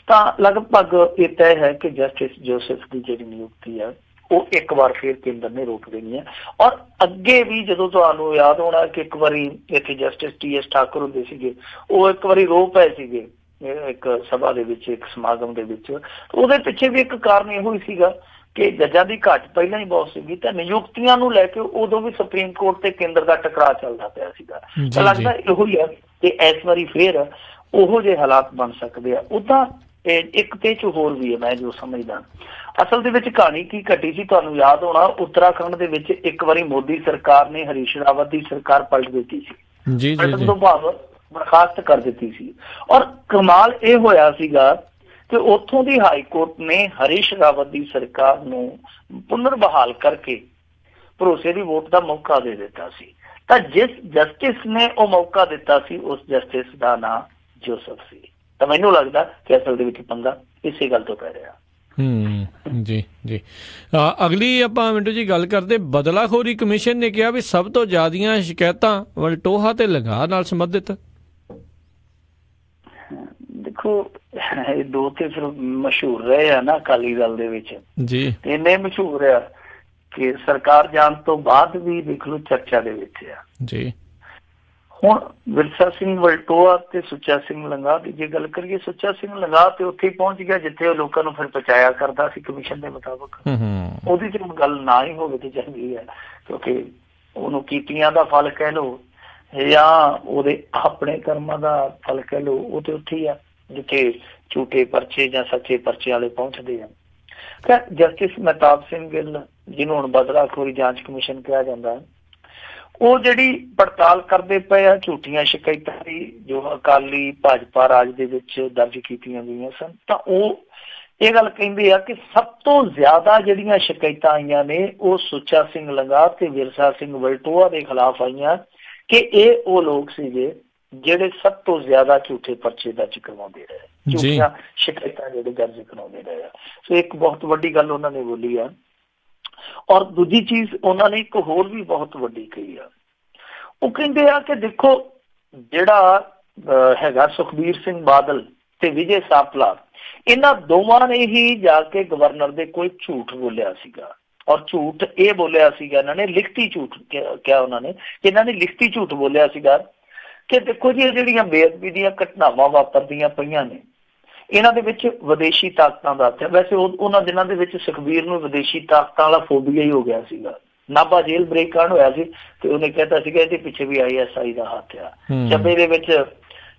ਤਾਂ ਲਗਭਗ ਇਹ ਤੈਅ ਹੈ ਕਿ ਜਸਟਿਸ ਜੋਸਫ ਦੀ ਜਿਹੜੀ ਨਿਯੁਕਤੀ ਹੈ ਉਹ ਇੱਕ ਵਾਰ ਫਿਰ ਕੇਂਦਰ ਨੇ ਰੋਕ ਦੇਣੀ ਹੈ। ਔਰ ਅੱਗੇ ਵੀ ਜਦੋਂ ਤੁਹਾਨੂੰ ਯਾਦ ਹੋਣਾ ਕਿ ਇੱਕ ਵਾਰੀ ਇੱਥੇ ਜਸਟਿਸ TS ਠਾਕੁਰ ਹੁੰਦੇ ਸੀਗੇ, ਉਹ ਇੱਕ ਵਾਰੀ ਰੋ ਪਏ ਸੀਗੇ ਇੱਕ ਸਭਾ ਦੇ ਵਿੱਚ, ਇੱਕ ਸਮਾਗਮ ਦੇ ਵਿੱਚ। ਉਹਦੇ ਪਿੱਛੇ ਵੀ ਇੱਕ ਕਾਰਨ ਇਹੋ ਹੀ ਸੀਗਾ ਕਿ ਜੱਜਾਂ ਦੀ ਘਾਟ ਪਹਿਲਾਂ ਹੀ ਬਹੁਤ ਸੀਗੀ, ਤਾਂ ਨਿਯੁਕਤੀਆਂ ਨੂੰ ਲੈ ਕੇ ਉਦੋਂ ਵੀ ਸੁਪਰੀਮ ਕੋਰਟ ਤੇ ਕੇਂਦਰ ਦਾ ਟਕਰਾਅ ਚੱਲਦਾ ਪਿਆ ਸੀਗਾ। ਤਾਂ ਲੱਗਦਾ ਇਹੋ ਹੀ ਆ ਕਿ ਇਸ ਵਾਰੀ ਫੇਰ ਉਹੋ ਜਿਹੇ ਹਾਲਾਤ ਬਣ ਸਕਦੇ ਆ। ਉਦਾਂ ਇੱਕ ਤੇ ਚ ਹੋਰ ਵੀ ਹੈ, ਮੈਂ ਜੋ ਸਮਝਦਾ ਅਸਲ ਦੇ ਵਿੱਚ ਕਹਾਣੀ ਕੀ ਘਟੀ ਸੀ, ਤੁਹਾਨੂੰ ਯਾਦ ਹੋਣਾ ਉੱਤਰਾਖੰਡ ਦੇ ਵਿੱਚ ਇੱਕ ਵਾਰੀ ਮੋਦੀ ਸਰਕਾਰ ਨੇ ਹਰੀਸ਼ ਰਾਵਤ ਦੀ ਸਰਕਾਰ ਪਲਟ ਦਿੱਤੀ ਸੀ, ਪਲਟਣ ਤੋਂ ਬਾਅਦ ਬਰਖਾਸਤ ਕਰ ਦਿੱਤੀ ਸੀ। ਔਰ ਕਮਾਲ ਇਹ ਹੋਇਆ ਸੀਗਾ ਕਿ ਉੱਥੋਂ ਦੀ ਹਾਈ ਕੋਰਟ ਨੇ ਹਰੀਸ਼ ਰਾਵਤ ਦੀ ਸਰਕਾਰ ਨੂੰ ਪੁਨਰ ਬਹਾਲ ਕਰਕੇ ਭਰੋਸੇ ਦੀ ਵੋਟ ਦਾ ਮੌਕਾ ਦੇ ਦਿੱਤਾ ਸੀ। ਤਾਂ ਜਿਸ ਜਸਟਿਸ ਨੇ ਉਹ ਮੌਕਾ ਦਿੱਤਾ ਸੀ, ਉਸ ਜਸਟਿਸ ਦਾ ਨਾਂ ਜੋਸਫ ਸੀ। ਤਾਂ ਮੈਨੂੰ ਲੱਗਦਾ ਕਿ ਅਸਲ ਦੇ ਵਿੱਚ ਪੰਗਾ ਇਸੇ ਗੱਲ ਤੋਂ ਪੈ ਰਿਹਾ। ਜੀ ਜੀ ਅਗਲੀ ਆਪਾਂ ਮਿੰਟੂ ਜੀ ਗੱਲ ਕਰਦੇ, ਬਦਲਾਖੋਰੀ ਕਮਿਸ਼ਨ ਨੇ ਕਿਹਾ ਵੀ ਸਭ ਤੋਂ ਜ਼ਿਆਦੀਆਂ ਸ਼ਿਕਾਇਤਾਂ ਵਲਟੋਹਾ ਤੇ ਲੰਗਾਹ ਨਾਲ ਸੰਬੰਧਿਤ। ਦੇਖੋ ਇਹ ਦੋ ਤੇ ਫਿਰ ਮਸ਼ਹੂਰ ਰਹੇ ਆ ਨਾ ਅਕਾਲੀ ਦਲ ਦੇ ਵਿੱਚ ਜੀ, ਇੰਨੇ ਮਸ਼ਹੂਰ ਆ ਕਿ ਸਰਕਾਰ ਜਾਣ ਤੋਂ ਬਾਅਦ ਵੀ ਦੇਖ ਲਓ ਚਰਚਾ ਦੇ ਵਿੱਚ ਆ ਜੀ। ਹੁਣ ਵਿਰਸਾ ਸਿੰਘ ਵਲਟੋਹਾ ਤੇ ਸੁੱਚਾ ਸਿੰਘ ਲੰਗਾਹ ਦੀ ਜੇ ਗੱਲ ਕਰੀਏ, ਸੁੱਚਾ ਸਿੰਘ ਲੰਗਾਹ ਤੇ ਉੱਥੇ ਹੀ ਪਹੁੰਚ ਗਿਆ ਜਿੱਥੇ ਉਹ ਲੋਕਾਂ ਨੂੰ ਫਿਰ ਪਹੁੰਚਾਇਆ ਕਰਦਾ ਸੀ ਕਮਿਸ਼ਨ ਦੇ ਮੁਤਾਬਕ। ਉਹਦੀ ਤੇ ਗੱਲ ਨਾ ਹੀ ਹੋਵੇ ਤੇ ਚੰਗੀ ਹੈ, ਕਿਉਂਕਿ ਉਹਨੂੰ ਕੀਤੀਆਂ ਦਾ ਫਲ ਕਹਿ ਲਓ ਜਾਂ ਉਹਦੇ ਆਪਣੇ ਕਰਮਾਂ ਦਾ ਫਲ ਕਹਿ ਲਓ, ਉਹ ਤੇ ਉੱਥੇ ਹੀ ਆ ਜਿੱਥੇ ਝੂਠੇ ਪਰਚੇ ਜਾਂ ਸੱਚੇ ਪਰਚੇ ਵਾਲੇ ਪਹੁੰਚਦੇ ਆ। ਜਸਟਿਸ ਮਹਿਤਾਬ ਸਿੰਘ ਗਿੱਲ, ਜਿਹਨੂੰ ਹੁਣ ਬਦਲਾਖੋਰੀ ਜਾਂਚ ਕਮਿਸ਼ਨ ਕਿਹਾ ਜਾਂਦਾ, ਉਹ ਜਿਹੜੀ ਪੜਤਾਲ ਕਰਦੇ ਪਏ ਆ ਝੂਠੀਆਂ ਸ਼ਿਕਾਇਤਾਂ ਦੀ ਜੋ ਅਕਾਲੀ ਭਾਜਪਾ ਰਾਜ ਦੇ ਵਿੱਚ ਦਰਜ ਕੀਤੀਆਂ ਗਈਆਂ ਸਨ, ਤਾਂ ਉਹ ਇਹ ਗੱਲ ਕਹਿੰਦੇ ਆ ਕਿ ਸਭ ਤੋਂ ਜ਼ਿਆਦਾ ਜਿਹੜੀਆਂ ਸ਼ਿਕਾਇਤਾਂ ਆਈਆਂ ਨੇ ਉਹ ਸੁੱਚਾ ਸਿੰਘ ਲੰਗਾਹ ਤੇ ਵਿਰਸਾ ਸਿੰਘ ਵਲਟੋਹਾ ਦੇ ਖਿਲਾਫ ਆਈਆਂ ਕਿ ਇਹ ਉਹ ਲੋਕ ਸੀਗੇ ਜਿਹੜੇ ਸਭ ਤੋਂ ਜ਼ਿਆਦਾ ਝੂਠੇ ਪਰਚੇ ਦਰਜ ਕਰਵਾਉਂਦੇ ਰਹੇ, ਝੂਠੀਆਂ ਸ਼ਿਕਾਇਤਾਂ ਜਿਹੜੇ ਦਰਜ ਕਰਵਾਉਂਦੇ ਰਹੇ ਆ। ਸੋ ਇੱਕ ਬਹੁਤ ਵੱਡੀ ਗੱਲ ਉਹਨਾਂ ਨੇ ਬੋਲੀ ਆ। ਔਰ ਦੂਜੀ ਚੀਜ਼ ਉਹਨਾਂ ਨੇ ਇੱਕ ਹੋਰ ਵੀ ਬਹੁਤ ਵੱਡੀ ਕਹੀ ਆ, ਉਹ ਕਹਿੰਦੇ ਆ ਕਿ ਦੇਖੋ ਜਿਹੜਾ ਹੈਗਾ ਸੁਖਬੀਰ ਸਿੰਘ ਬਾਦਲ ਤੇ ਵਿਜੇ ਸਾਂਪਲਾ, ਇਹਨਾਂ ਦੋਵਾਂ ਨੇ ਹੀ ਜਾ ਕੇ ਗਵਰਨਰ ਦੇ ਕੋਈ ਝੂਠ ਬੋਲਿਆ ਸੀਗਾ। ਔਰ ਝੂਠ ਇਹ ਬੋਲਿਆ ਸੀਗਾ ਇਹਨਾਂ ਨੇ, ਲਿਖਤੀ ਝੂਠ ਕਿਹਾ ਉਹਨਾਂ ਨੇ, ਇਹਨਾਂ ਨੇ ਲਿਖਤੀ ਝੂਠ ਬੋਲਿਆ ਸੀਗਾ ਕਿ ਦੇਖੋ ਜੀ ਇਹ ਜਿਹੜੀਆਂ ਬੇਅਦਬੀ ਦੀਆਂ ਘਟਨਾਵਾਂ ਵਾਪਰਦੀਆਂ ਪਈਆਂ ਨੇ ਇਹਨਾਂ ਦੇ ਵਿੱਚ ਵਿਦੇਸ਼ੀ ਤਾਕਤਾਂ ਦਾ ਹੱਥ ਹੈ। ਵੈਸੇ ਉਹਨਾਂ ਦਿਨਾਂ ਦੇ ਵਿੱਚ ਸੁਖਬੀਰ ਨੂੰ ਵਿਦੇਸ਼ੀ ਤਾਕਤਾਂ ਵਾਲਾ ਫੋਬੀਆ ਹੀ ਹੋ ਗਿਆ ਸੀਗਾ। ਨਾਭਾ ਜੇਲ੍ਹ ਬ੍ਰੇਕ ਕਾਂਡ ਹੋਇਆ ਸੀ ਤੇ ਉਹਨੇ ਕਹਿਤਾ ਸੀਗਾ ਇਹਦੇ ਪਿੱਛੇ ਵੀ ISI ਦਾ ਹੱਥ ਆ। ਚੱਬੇ ਦੇ ਵਿੱਚ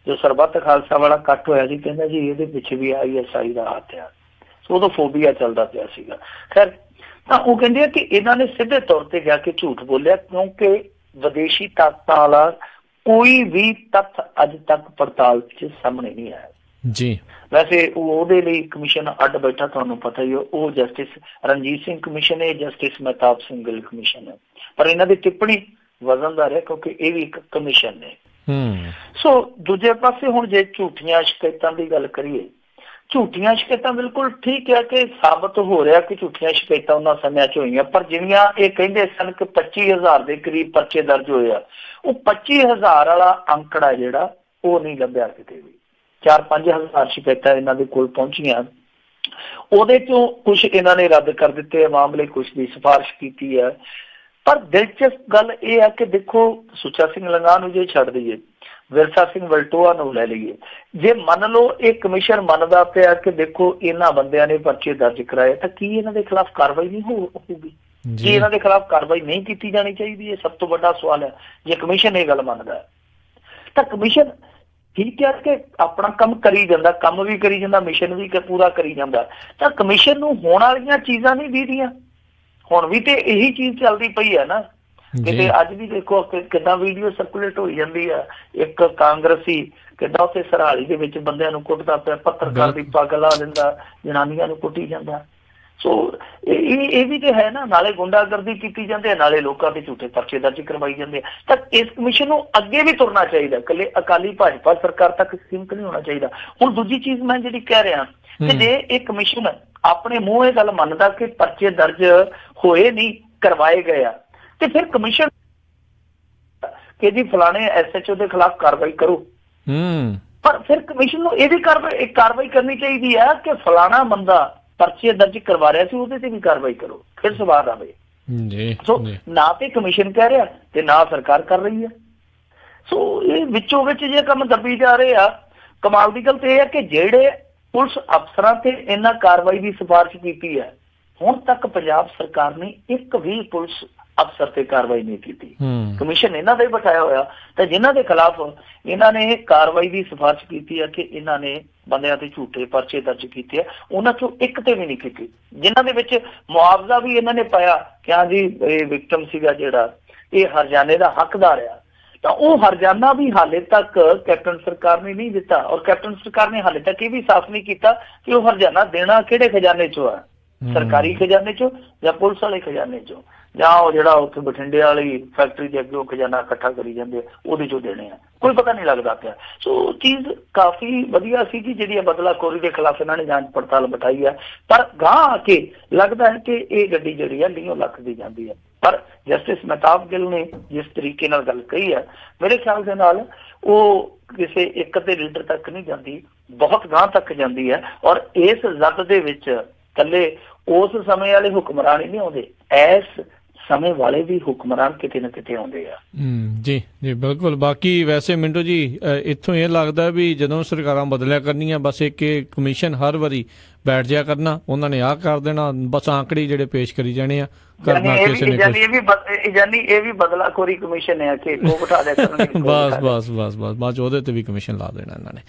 ਜੋ ਸਰਬੱਤ ਖਾਲਸਾ ਵਾਲਾ ਕੱਟ ਹੋਇਆ ਸੀ, ਕਹਿੰਦਾ ਜੀ ਇਹਦੇ ਪਿੱਛੇ ਵੀ ISI ਦਾ ਹੱਥ ਆ। ਸੋ ਉਦੋਂ ਫੋਬੀਆ ਚੱਲਦਾ ਪਿਆ ਸੀਗਾ। ਖੈਰ, ਤਾਂ ਉਹ ਕਹਿੰਦੇ ਆ ਕਿ ਇਹਨਾਂ ਨੇ ਸਿੱਧੇ ਤੌਰ ਤੇ ਜਾ ਕੇ ਝੂਠ ਬੋਲਿਆ ਕਿਉਂਕਿ ਵਿਦੇਸ਼ੀ ਤਾਕਤਾਂ ਵਾਲਾ ਕੋਈ ਵੀ ਤੱਥ ਅੱਜ ਤੱਕ ਪੜਤਾਲ 'ਚ ਸਾਹਮਣੇ ਨਹੀਂ ਆਇਆ ਜੀ। ਵੈਸੇ ਉਹਦੇ ਲਈ ਕਮਿਸ਼ਨ ਅੱਡ ਬੈਠਾ, ਤੁਹਾਨੂੰ ਪਤਾ ਹੀ, ਉਹ ਜਸਟਿਸ ਰਣਜੀਤ ਸਿੰਘ ਕਮਿਸ਼ਨ ਹੈ, ਜਸਟਿਸ ਮਹਿਤਾਬ ਸਿੰਘ ਗਿੱਲ ਕਮਿਸ਼ਨ ਹੈ। ਪਰ ਇਹਨਾਂ ਦੀ ਟਿੱਪਣੀ ਵਜ਼ਨਦਾਰ ਹੈ ਕਿਉਂਕਿ ਇਹ ਵੀ ਇੱਕ ਕਮਿਸ਼ਨ ਨੇ। ਸੋ ਦੂਜੇ ਪਾਸੇ ਹੁਣ ਜੇ ਝੂਠੀਆਂ ਸ਼ਿਕਾਇਤਾਂ ਦੀ ਗੱਲ ਕਰੀਏ, ਝੂਠੀਆਂ ਸ਼ਿਕਾਇਤਾਂ ਬਿਲਕੁਲ ਠੀਕ ਹੈ ਕਿ ਸਾਬਤ ਹੋ ਰਿਹਾ ਕਿ ਝੂਠੀਆਂ ਸ਼ਿਕਾਇਤਾਂ ਉਹਨਾਂ ਸਮਿਆਂ 'ਚ ਹੋਈਆਂ, ਪਰ ਜਿਹੜੀਆਂ ਇਹ ਕਹਿੰਦੇ ਸਨ ਕਿ 25,000 ਦੇ ਕਰੀਬ ਪਰਚੇ ਦਰਜ ਹੋਏ ਆ, ਉਹ 25,000 ਵਾਲਾ ਅੰਕੜਾ ਜਿਹੜਾ ਉਹ ਨਹੀਂ ਲੱਭਿਆ ਕਿਤੇ ਵੀ। 4-5 ਹਜ਼ਾਰ ਸ਼ਿਕਾਇਤਾਂ ਇਹਨਾਂ ਦੇ ਕੋਲ ਪਹੁੰਚੀਆਂ, ਉਹਦੇ ਚੋਂ ਕੁਛ ਇਹਨਾਂ ਨੇ ਰੱਦ ਕਰ ਦਿੱਤੇ ਮਾਮਲੇ, ਕੁਛ ਦੀ ਸਿਫਾਰਿਸ਼ ਕੀਤੀ ਹੈ। ਪਰ ਦਿਲਚਸਪ ਗੱਲ ਇਹ ਹੈ ਕਿ ਦੇਖੋ ਸੁੱਚਾ ਸਿੰਘ ਲੰਗਾਹ ਨੂੰ ਜੇ ਛੱਡ ਦਈਏ, ਵਿਰਸਾ ਸਿੰਘ ਵਲਟੋਆ ਨੂੰ ਲੈ ਲਈਏ, ਜੇ ਮੰਨ ਲਓ ਇਹ ਕਮਿਸ਼ਨ ਮੰਨਦਾ ਪਿਆ ਕਿ ਦੇਖੋ ਇਹਨਾਂ ਬੰਦਿਆਂ ਨੇ ਪਰਚੇ ਦਰਜ ਕਰਾਏ, ਤਾਂ ਕੀ ਇਹਨਾਂ ਦੇ ਖਿਲਾਫ ਕਾਰਵਾਈ ਨਹੀਂ ਹੋਊਗੀ? ਕੀ ਇਹਨਾਂ ਦੇ ਖਿਲਾਫ ਕਾਰਵਾਈ ਨਹੀਂ ਕੀਤੀ ਜਾਣੀ ਚਾਹੀਦੀ? ਇਹ ਸਭ ਤੋਂ ਵੱਡਾ ਸਵਾਲ ਹੈ। ਜੇ ਕਮਿਸ਼ਨ ਇਹ ਗੱਲ ਮੰਨਦਾ ਹੈ ਤਾਂ ਕਮਿਸ਼ਨ ਠੀਕ ਹੈ ਕਿ ਆਪਣਾ ਕੰਮ ਕਰੀ ਜਾਂਦਾ, ਕੰਮ ਵੀ ਕਰੀ ਜਾਂਦਾ, ਮਿਸ਼ਨ ਵੀ ਪੂਰਾ ਕਰੀ ਜਾਂਦਾ, ਤਾਂ ਕਮਿਸ਼ਨ ਨੂੰ ਹੋਣ ਵਾਲੀਆਂ ਚੀਜ਼ਾਂ ਨਹੀਂ ਦੀਦੀਆਂ। ਹੁਣ ਵੀ ਤੇ ਇਹੀ ਚੀਜ਼ ਚੱਲਦੀ ਪਈ ਹੈ ਨਾ, ਕਿਤੇ ਅੱਜ ਵੀ ਦੇਖੋ ਕਿੱਦਾਂ ਵੀਡੀਓ ਸਰਕੂਲੇਟ ਹੋਈ ਜਾਂਦੀ ਆ, ਇੱਕ ਕਾਂਗਰਸੀ ਕਿੱਦਾਂ ਉੱਥੇ ਸਰਹਾਲੀ ਦੇ ਵਿੱਚ ਬੰਦਿਆਂ ਨੂੰ ਕੁੱਟਦਾ ਪਿਆ, ਪੱਤਰਕਾਰ ਦੀ ਪੱਗ ਲਾ ਦਿੰਦਾ, ਜਨਾਨੀਆਂ ਨੂੰ ਕੁੱਟੀ ਜਾਂਦਾ। ਸੋ ਇਹ ਵੀ ਤੇ ਹੈ ਨਾ, ਨਾਲੇ ਗੁੰਡਾਗਰਦੀ ਕੀਤੀ ਜਾਂਦੀ ਹੈ, ਨਾਲੇ ਲੋਕਾਂ ਦੇ ਝੂਠੇ ਪਰਚੇ ਦਰਜ ਕਰਵਾਈ ਜਾਂਦੇ ਆ। ਤਾਂ ਇਸ ਕਮਿਸ਼ਨ ਨੂੰ ਅੱਗੇ ਵੀ ਤੁਰਨਾ ਚਾਹੀਦਾ, ਇਕੱਲੇ ਅਕਾਲੀ ਭਾਜਪਾ ਸਰਕਾਰ ਤੱਕ ਸੀਮਿਤ ਨਹੀਂ ਹੋਣਾ ਚਾਹੀਦਾ। ਹੁਣ ਦੂਜੀ ਚੀਜ਼ ਮੈਂ ਜਿਹੜੀ ਕਹਿ ਰਿਹਾ ਕਿ ਜੇ ਇਹ ਕਮਿਸ਼ਨ ਆਪਣੇ ਮੂੰਹ ਇਹ ਗੱਲ ਮੰਨਦਾ ਕਿ ਪਰਚੇ ਦਰਜ ਹੋਏ ਨਹੀਂ, ਕਰਵਾਏ ਗਏ ਆ, ਤੇ ਫਿਰ ਕਮਿਸ਼ਨ ਕਿ ਜੀ ਫਲਾਣੇ SHO ਦੇ ਖਿਲਾਫ ਕਾਰਵਾਈ ਕਰੋ, ਪਰ ਫਿਰ ਕਮਿਸ਼ਨ ਨੂੰ ਇਹ ਵੀ ਕਾਰਵਾਈ ਕਰਨੀ ਚਾਹੀਦੀ ਹੈ ਕਿ ਫਲਾਣਾ ਬੰਦਾ ਪਰਚੇ ਦਰਜ ਕਰਵਾ ਰਿਹਾ ਸੀ, ਉਹਦੇ ਤੇ ਵੀ ਕਾਰਵਾਈ ਕਰੋ, ਫਿਰ ਸਵਾਲ ਆਵੇ। ਸੋ ਨਾ ਤੇ ਕਮਿਸ਼ਨ ਕਹਿ ਰਿਹਾ ਤੇ ਨਾ ਸਰਕਾਰ ਕਰ ਰਹੀ ਹੈ। ਸੋ ਇਹ ਵਿੱਚੋਂ ਵਿੱਚ ਜੇ ਕੰਮ ਦੱਬੀ ਜਾ ਰਹੇ ਆ। ਕਮਾਲ ਦੀ ਗੱਲ ਤੇ ਇਹ ਹੈ ਕਿ ਜਿਹੜੇ ਪੁਲਿਸ ਅਫਸਰਾਂ ਤੇ ਇਹਨਾਂ ਕਾਰਵਾਈ ਦੀ ਸਿਫਾਰਿਸ਼ ਕੀਤੀ ਹੈ, ਹੁਣ ਤੱਕ ਪੰਜਾਬ ਸਰਕਾਰ ਨੇ ਇੱਕ ਵੀ ਪੁਲਿਸ ਅਫਸਰ ਤੇ ਕਾਰਵਾਈ ਨਹੀਂ ਕੀਤੀ। ਕਮਿਸ਼ਨ ਇਹਨਾਂ ਦਾ ਹੀ ਬਿਠਾਇਆ ਹੋਇਆ, ਤੇ ਜਿਨ੍ਹਾਂ ਦੇ ਖਿਲਾਫ ਇਹਨਾਂ ਨੇ ਕਾਰਵਾਈ ਦੀ ਸਿਫਾਰਿਸ਼ ਕੀਤੀ ਹੈ ਕਿ ਇਹਨਾਂ ਨੇ ਬੰਦਿਆਂ ਤੇ ਝੂਠੇ ਪਰਚੇ ਦਰਜ ਕੀਤੇ ਆ, ਉਹਨਾਂ ਚੋਂ ਇੱਕ ਤੇ ਵੀ ਨਹੀਂ ਕੀਤੀ। ਜਿਨ੍ਹਾਂ ਦੇ ਵਿੱਚ ਮੁਆਵਜ਼ਾ ਵੀ ਇਹਨਾਂ ਨੇ ਪਾਇਆ ਕਿ ਹਾਂ ਜੀ ਇਹ ਵਿਕਟਮ ਸੀਗਾ ਜਿਹੜਾ, ਇਹ ਹਰਜਾਨੇ ਦਾ ਹੱਕਦਾਰ ਆ, ਤਾਂ ਉਹ ਹਰਜਾਨਾ ਵੀ ਹਾਲੇ ਤੱਕ ਕੈਪਟਨ ਸਰਕਾਰ ਨੇ ਨਹੀਂ ਦਿੱਤਾ। ਔਰ ਕੈਪਟਨ ਸਰਕਾਰ ਨੇ ਹਾਲੇ ਤੱਕ ਇਹ ਵੀ ਸਾਫ਼ ਨਹੀਂ ਕੀਤਾ ਕਿ ਉਹ ਹਰਜਾਨਾ ਦੇਣਾ ਕਿਹੜੇ ਖਜ਼ਾਨੇ ਚੋਂ ਆ, ਸਰਕਾਰੀ ਖਜ਼ਾਨੇ ਚੋਂ ਜਾਂ ਪੁਲਿਸ ਵਾਲੇ ਖਜ਼ਾਨੇ ਚੋਂ, ਜਾਂ ਉਹ ਜਿਹੜਾ ਉੱਥੇ ਬਠਿੰਡੇ ਵਾਲੀ ਫੈਕਟਰੀ ਦੇ ਅੱਗੇ ਉਹ ਖਜ਼ਾਨਾ ਇਕੱਠਾ ਕਰੀ ਜਾਂਦੇ ਉਹਦੇ ਚੋਂ ਦੇਣੇ ਆ, ਕੋਈ ਪਤਾ ਨਹੀਂ ਲੱਗਦਾ ਪਿਆ। ਸੋ ਚੀਜ਼ ਕਾਫੀ ਵਧੀਆ ਸੀ ਕਿ ਜਿਹੜੀ ਬਦਲਾਖੋਰੀ ਦੇ ਖਿਲਾਫ ਇਹਨਾਂ ਨੇ ਜਾਂਚ ਪੜਤਾਲ ਬਿਠਾਈ ਹੈ, ਪਰ ਗਾਂ ਆ ਕੇ ਲੱਗਦਾ ਹੈ ਕਿ ਇਹ ਗੱਡੀ ਜਿਹੜੀ ਹੈ ਲੀਓ ਲੱਖ ਦੀ ਜਾਂਦੀ ਹੈ। ਪਰ ਜਸਟਿਸ ਮਹਿਤਾਬ ਗਿੱਲ ਨੇ ਜਿਸ ਤਰੀਕੇ ਨਾਲ ਗੱਲ ਕਹੀ ਹੈ, ਮੇਰੇ ਖਿਆਲ ਦੇ ਨਾਲ ਉਹ ਕਿਸੇ ਇੱਕ ਦੇ ਲੀਡਰ ਤੱਕ ਨਹੀਂ ਜਾਂਦੀ, ਬਹੁਤ ਗਾਂ ਤੱਕ ਜਾਂਦੀ ਹੈ। ਔਰ ਇਸ ਜ਼ਦ ਦੇ ਵਿੱਚ ਇਕੱਲੇ ਉਸ ਸਮੇਂ ਵਾਲੇ ਹੁਕਮਰਾਨ ਹੀ ਨਹੀਂ ਆਉਂਦੇ, ਇਸ ਸਮੇਂ ਵਾਲੇ ਵੀ ਹੁਕਮਰਾਨ ਕਿਤੇ ਨਾ ਕਿਤੇ ਆਉਂਦੇ ਆ। ਜੀ ਜੀ ਬਿਲਕੁਲ। ਬਾਕੀ ਵੈਸੇ ਮਿੰਟੂ ਜੀ ਇੱਥੋਂ ਇਹ ਲੱਗਦਾ ਵੀ ਜਦੋਂ ਸਰਕਾਰਾਂ ਬਦਲਿਆ ਕਰਨੀਆਂ, ਬਸ ਇੱਕ ਕਮਿਸ਼ਨ ਹਰ ਵਾਰੀ ਬੈਠ ਜਾਇਆ ਕਰਨਾ, ਉਹਨਾਂ ਨੇ ਆਹ ਕਰ ਦੇਣਾ, ਬਸ ਆંકੜੇ ਜਿਹੜੇ ਪੇਸ਼ ਕਰੀ ਜਾਣੇ ਆ, ਕਰਨਾ ਕਿਸੇ ਨੇ ਇਹ ਵੀ ਬਦਲਾਖੋਰੀ ਕਮਿਸ਼ਨ ਹੈ ਕਿ ਉਹ ਬਿਠਾ ਦਿਆ ਕਰਨਗੇ। ਬਸ ਬਾਅਦ ਉਹਦੇ ਤੇ ਵੀ ਕਮਿਸ਼ਨ ਲਾ ਦੇਣਾ ਇਹਨਾਂ ਨੇ।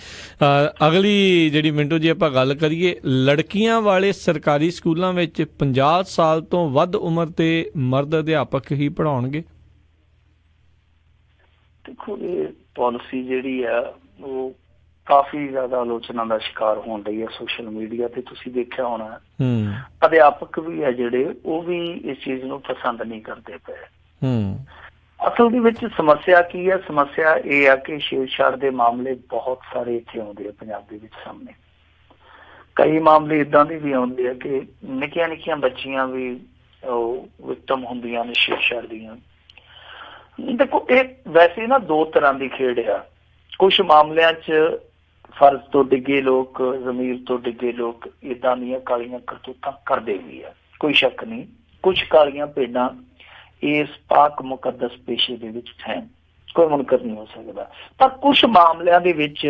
ਅਗਲੀ ਜਿਹੜੀ ਮਿੰਟੂ ਜੀ ਆਪਾਂ ਗੱਲ ਕਰੀਏ, ਲੜਕੀਆਂ ਵਾਲੇ ਸਰਕਾਰੀ ਸਕੂਲਾਂ ਵਿੱਚ 50 ਸਾਲ ਤੋਂ ਵੱਧ ਉਮਰ ਦੇ ਮਰਦ ਅਧਿਆਪਕ ਹੀ ਪੜ੍ਹਾਉਣਗੇ। ਦੇਖੋ ਇਹ ਪਾਲਿਸੀ ਜਿਹੜੀ ਆ ਉਹ ਕਾਫੀ ਜ਼ਿਆਦਾ ਆਲੋਚਨਾ ਦਾ ਸ਼ਿਕਾਰ ਹੋਣ ਰਹੀ ਹੈ ਸੋਸ਼ਲ ਮੀਡੀਆ ਤੇ। ਤੁਸੀਂ ਦੇਖਿਆ ਹੋਣਾ ਅਧਿਆਪਕ ਵੀ ਹੈ ਜਿਹੜੇ, ਉਹ ਵੀ ਇਸ ਚੀਜ਼ ਨੂੰ ਪਸੰਦ ਨਹੀਂ ਕਰਦੇ ਪਏ। ਅਸਲ ਦੇ ਵਿੱਚ ਸਮੱਸਿਆ ਕੀ ਹੈ? ਸਮੱਸਿਆ ਇਹ ਆ ਕਿ ਛੇੜਛਾੜ ਦੇ ਮਾਮਲੇ ਬਹੁਤ ਸਾਰੇ ਇੱਥੇ ਆਉਂਦੇ ਆ ਪੰਜਾਬ ਦੇ ਵਿੱਚ ਸਾਹਮਣੇ। ਕਈ ਮਾਮਲੇ ਏਦਾਂ ਦੇ ਵੀ ਆਉਂਦੇ ਆ ਕਿ ਨਿੱਕੀਆਂ ਨਿੱਕੀਆਂ ਬੱਚੀਆਂ ਵੀ ਉਹ ਵਿਕਟਮ ਹੁੰਦੀਆਂ ਨੇ ਛੇੜਛਾੜ ਦੀਆਂ। ਦੇਖੋ ਇਹ ਵੈਸੇ ਨਾ ਦੋ ਤਰ੍ਹਾਂ ਦੀ ਖੇਡ ਆ। ਕੁਛ ਮਾਮਲਿਆਂ 'ਚ ਫਰਜ਼ ਤੋਂ ਡਿੱਗੇ ਲੋਕ, ਜ਼ਮੀਰ ਤੋਂ ਡਿੱਗੇ ਲੋਕ ਏਦਾਂ ਦੀਆਂ ਕਾਲੀਆਂ ਕਰਤੂਤਾਂ ਕਰਦੇ ਵੀ ਆ, ਕੋਈ ਸ਼ੱਕ ਨਹੀਂ। ਕੁਛ ਕਾਲੀਆਂ ਭੇਡਾਂ ਇਸ ਪਾਕ ਮੁਕੱਦਸ ਪੇਸ਼ੇ ਦੇ ਵਿੱਚ ਹੈ, ਕੋਈ ਮੁਨਕਰ ਨਹੀਂ ਹੋ ਸਕਦਾ। ਪਰ ਕੁਛ ਮਾਮਲਿਆਂ ਦੇ ਵਿੱਚ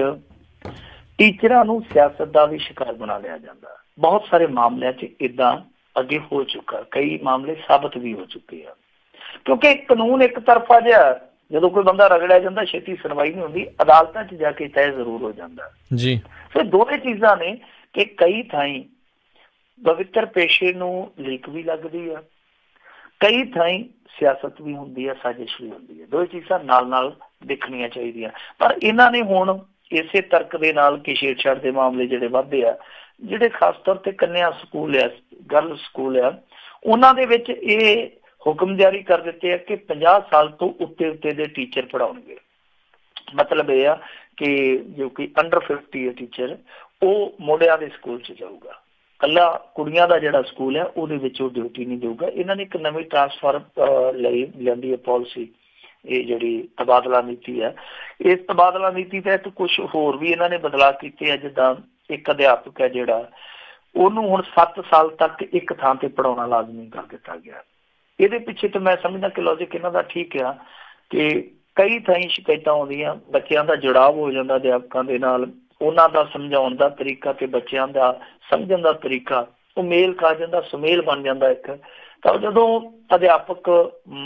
ਟੀਚਰਾਂ ਨੂੰ ਸਿਆਸਤ ਦਾ ਵੀ ਸ਼ਿਕਾਰ ਬਣਾ ਲਿਆ ਜਾਂਦਾ। ਬਹੁਤ ਸਾਰੇ ਮਾਮਲਿਆਂ 'ਚ ਏਦਾਂ ਅੱਗੇ ਹੋ ਚੁੱਕਾ, ਕਈ ਮਾਮਲੇ ਸਾਬਤ ਵੀ ਹੋ ਚੁੱਕੇ ਆ। ਕਿਉਂਕਿ ਕਾਨੂੰਨ ਇੱਕ ਤਰਫਾ ਜਿਹਾ, ਜਦੋਂ ਕੋਈ ਬੰਦਾ ਰਗੜਿਆ ਜਾਂਦਾ ਛੇਤੀ ਸੁਣਵਾਈ ਨਹੀਂ ਹੁੰਦੀ, ਅਦਾਲਤਾਂ 'ਚ ਜਾ ਕੇ ਤੈਅ ਜ਼ਰੂਰ ਹੋ ਜਾਂਦਾ ਜੀ। ਫਿਰ ਦੋਵੇਂ ਚੀਜ਼ਾਂ ਨੇ ਕਿ ਕਈ ਥਾਈਂ ਪਵਿੱਤਰ ਪੇਸ਼ੇ ਨੂੰ ਲੀਕ ਵੀ ਲੱਗਦੀ ਆ, ਕਈ ਥਾਈਂ ਸਿਆਸਤ ਵੀ ਹੁੰਦੀ ਹੈ, ਸਾਜ਼ਿਸ਼ ਵੀ ਹੁੰਦੀ ਹੈ। ਦੋਵੇਂ ਚੀਜ਼ਾਂ ਨਾਲ ਨਾਲ ਦੇਖਣੀਆਂ ਚਾਹੀਦੀਆਂ। ਪਰ ਇਹਨਾਂ ਨੇ ਹੁਣ ਇਸੇ ਤਰਕ ਦੇ ਨਾਲ ਕਿ ਛੇੜਛਾੜ ਦੇ ਮਾਮਲੇ ਜਿਹੜੇ ਵੱਧਦੇ ਆ, ਜਿਹੜੇ ਖਾਸ ਤੌਰ ਤੇ ਕੰਨਿਆ ਸਕੂਲ ਆ, ਗਰਲ ਸਕੂਲ ਆ, ਉਹਨਾਂ ਦੇ ਵਿੱਚ ਇਹ ਹੁਕਮ ਜਾਰੀ ਕਰ ਦਿੱਤੇ ਆ ਕਿ 50 ਸਾਲ ਤੋਂ ਉੱਤੇ ਦੇ ਟੀਚਰ ਪੜ੍ਹਾਉਣਗੇ। ਮਤਲਬ ਇਹ ਆ ਕਿ ਜੋ ਕਿ ਅੰਡਰ 50 ਹੈ ਟੀਚਰ, ਉਹ ਮੁੰਡਿਆਂ ਦੇ ਸਕੂਲ 'ਚ ਜਾਊਗਾ। ਇਕੱਲਾ ਕੁੜੀਆਂ ਦਾ ਜਿਹੜਾ ਸਕੂਲ ਹੈ ਉਹਦੇ ਵਿੱਚ ਉਹ ਡਿਊਟੀ ਨਹੀਂ ਦੇਊਗਾ। ਇਹਨਾਂ ਨੇ ਇੱਕ ਨਵੀਂ ਟਰਾਂਸਫਰ ਲਈ ਲਿਆਂਦੀ ਹੈ ਪਾਲਿਸੀ, ਇਹ ਜਿਹੜੀ ਤਬਾਦਲਾ ਨੀਤੀ ਹੈ। ਇਸ ਤਬਾਦਲਾ ਨੀਤੀ ਤਹਿਤ ਕੁਛ ਹੋਰ ਵੀ ਇਹਨਾਂ ਨੇ ਬਦਲਾਅ ਕੀਤੇ ਆ। ਜਿੱਦਾਂ ਇੱਕ ਅਧਿਆਪਕ ਹੈ ਜਿਹੜਾ, ਉਹਨੂੰ ਹੁਣ 7 ਸਾਲ ਤੱਕ ਇੱਕ ਥਾਂ ਤੇ ਪੜ੍ਹਾਉਣਾ ਲਾਜ਼ਮੀ ਕਰ ਦਿੱਤਾ ਗਿਆ। ਇਹਦੇ ਪਿੱਛੇ ਤਾਂ ਮੈਂ ਸਮਝਦਾ ਕਿ ਲੌਜਿਕ ਇਹਨਾਂ ਦਾ ਠੀਕ ਆ ਕਿ ਕਈ ਥਾਈਂ ਸ਼ਿਕਾਇਤਾਂ ਆਉਂਦੀਆਂ, ਬੱਚਿਆਂ ਦਾ ਜੁੜਾਵ ਹੋ ਜਾਂਦਾ ਅਧਿਆਪਕਾਂ ਦੇ ਨਾਲ, ਉਹਨਾਂ ਦਾ ਸਮਝਾਉਣ ਦਾ ਤਰੀਕਾ ਤੇ ਬੱਚਿਆਂ ਦਾ ਸਮਝਣ ਦਾ ਤਰੀਕਾ ਉਹ ਮੇਲ ਖਾ ਜਾਂਦਾ, ਸੁਮੇਲ ਬਣ ਜਾਂਦਾ ਇੱਕ। ਤਾਂ ਜਦੋਂ ਅਧਿਆਪਕ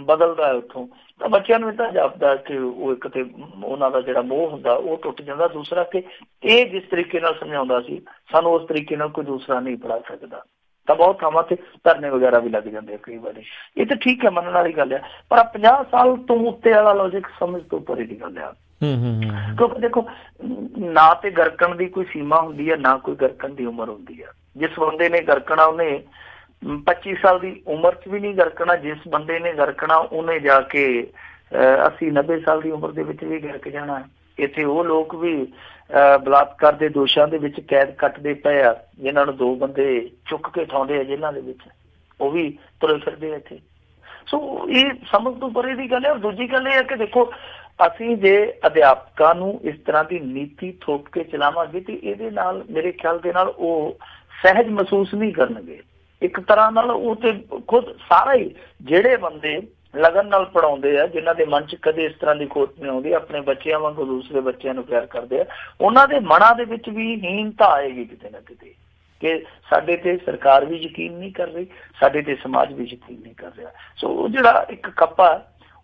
ਬਦਲਦਾ ਉੱਥੋਂ ਤਾਂ ਬੱਚਿਆਂ ਨੂੰ ਇਹ ਤਾਂ ਜਾਪਦਾ ਕਿ ਉਹ ਇੱਕ ਤੇ ਉਹਨਾਂ ਦਾ ਜਿਹੜਾ ਮੋਹ ਹੁੰਦਾ ਉਹ ਟੁੱਟ ਜਾਂਦਾ। ਦੂਸਰਾ ਕਿ ਇਹ ਜਿਸ ਤਰੀਕੇ ਨਾਲ ਸਮਝਾਉਂਦਾ ਸੀ ਸਾਨੂੰ ਉਸ ਤਰੀਕੇ ਨਾਲ ਕੋਈ ਦੂਸਰਾ ਨਹੀਂ ਪੜ੍ਹਾ ਸਕਦਾ। ਤਾਂ ਬਹੁਤ ਥਾਵਾਂ ਤੇ ਧਰਨੇ ਵਗੈਰਾ ਵੀ ਲੱਗ ਜਾਂਦੇ ਆ ਕਈ ਵਾਰੀ। ਇਹ ਤਾਂ ਠੀਕ ਹੈ, ਮੰਨਣ ਵਾਲੀ ਗੱਲ ਆ, ਪਰ 50 ਸਾਲ ਤੋਂ ਉੱਤੇ ਵਾਲਾ ਲੌਜਿਕ ਸਮਝ ਤੋਂ ਪਰੇ ਦੀ ਗੱਲ ਆ। ਕਿਉਂਕਿ ਦੇਖੋ ਨਾ ਤੇ ਗਰਕਣ ਦੀ ਕੋਈ ਸੀਮਾ ਹੁੰਦੀ ਹੈ, ਨਾ ਕੋਈ ਗਰਕਣ ਦੀ ਉਮਰ ਹੁੰਦੀ ਆ। ਜਿਸ ਬੰਦੇ ਨੇ ਗਰਕਣਾ ਉਹਨੇ 25 ਸਾਲ ਦੀ ਉਮਰ 'ਚ ਵੀ ਨਹੀਂ ਗਰਕਣਾ, ਜਿਸ ਬੰਦੇ ਨੇ ਗਰਕਣਾ ਉਹਨੇ ਜਾ ਕੇ 80-90 ਸਾਲ ਦੀ ਉਮਰ ਦੇ ਵਿੱਚ ਵੀ ਗਰਕ ਜਾਣਾ। ਇੱਥੇ ਉਹ ਲੋਕ ਵੀ ਬਲਾਤਕਾਰ ਦੇ ਦੋਸ਼ਾਂ ਦੇ ਵਿੱਚ ਕੈਦ ਕੱਟਦੇ ਪਏ ਆ ਜਿਨ੍ਹਾਂ ਨੂੰ 2 ਬੰਦੇ ਚੁੱਕ ਕੇ ਉਠਾਉਂਦੇ ਆ ਜੇਲ੍ਹਾਂ ਦੇ ਵਿੱਚ, ਉਹ ਵੀ ਤੁਰੇ ਫਿਰਦੇ ਆ ਇੱਥੇ। ਸੋ ਇਹ ਸਮਝ ਤੋਂ ਪਰੇ ਦੀ ਗੱਲ ਹੈ। ਔਰ ਦੂਜੀ ਗੱਲ ਇਹ ਹੈ ਕਿ ਦੇਖੋ ਅਸੀਂ ਜੇ ਅਧਿਆਪਕਾਂ ਨੂੰ ਇਸ ਤਰ੍ਹਾਂ ਦੀ ਨੀਤੀ ਥੋਪ ਕੇ ਚਲਾਵਾਂਗੇ ਤੇ ਇਹਦੇ ਨਾਲ ਮੇਰੇ ਖਿਆਲ ਦੇ ਨਾਲ ਉਹ ਸਹਿਜ ਮਹਿਸੂਸ ਨਹੀਂ ਕਰਨਗੇ। ਇੱਕ ਤਰ੍ਹਾਂ ਨਾਲ ਉਹ ਤੇ ਖੁਦ ਸਾਰਾ ਹੀ ਜਿਹੜੇ ਬੰਦੇ ਲਗਨ ਨਾਲ ਪੜ੍ਹਾਉਂਦੇ ਆ, ਜਿਨ੍ਹਾਂ ਦੇ ਮਨ 'ਚ ਕਦੇ ਇਸ ਤਰ੍ਹਾਂ ਦੀ ਖੋਟ ਨਹੀਂ ਆਉਂਦੀ, ਆਪਣੇ ਬੱਚਿਆਂ ਵਾਂਗੂ ਦੂਸਰੇ ਬੱਚਿਆਂ ਨੂੰ ਪਿਆਰ ਕਰਦੇ ਆ, ਉਹਨਾਂ ਦੇ ਮਨਾਂ ਦੇ ਵਿੱਚ ਵੀ ਹੀਨਤਾ ਆਏਗੀ ਕਿਤੇ ਨਾ ਕਿਤੇ ਕਿ ਸਾਡੇ ਤੇ ਸਰਕਾਰ ਵੀ ਯਕੀਨ ਨਹੀਂ ਕਰ ਰਹੀ, ਸਾਡੇ ਤੇ ਸਮਾਜ ਵੀ ਯਕੀਨ ਨਹੀਂ ਕਰ ਰਿਹਾ। ਸੋ ਉਹ ਜਿਹੜਾ ਇੱਕ ਖੱਪਾ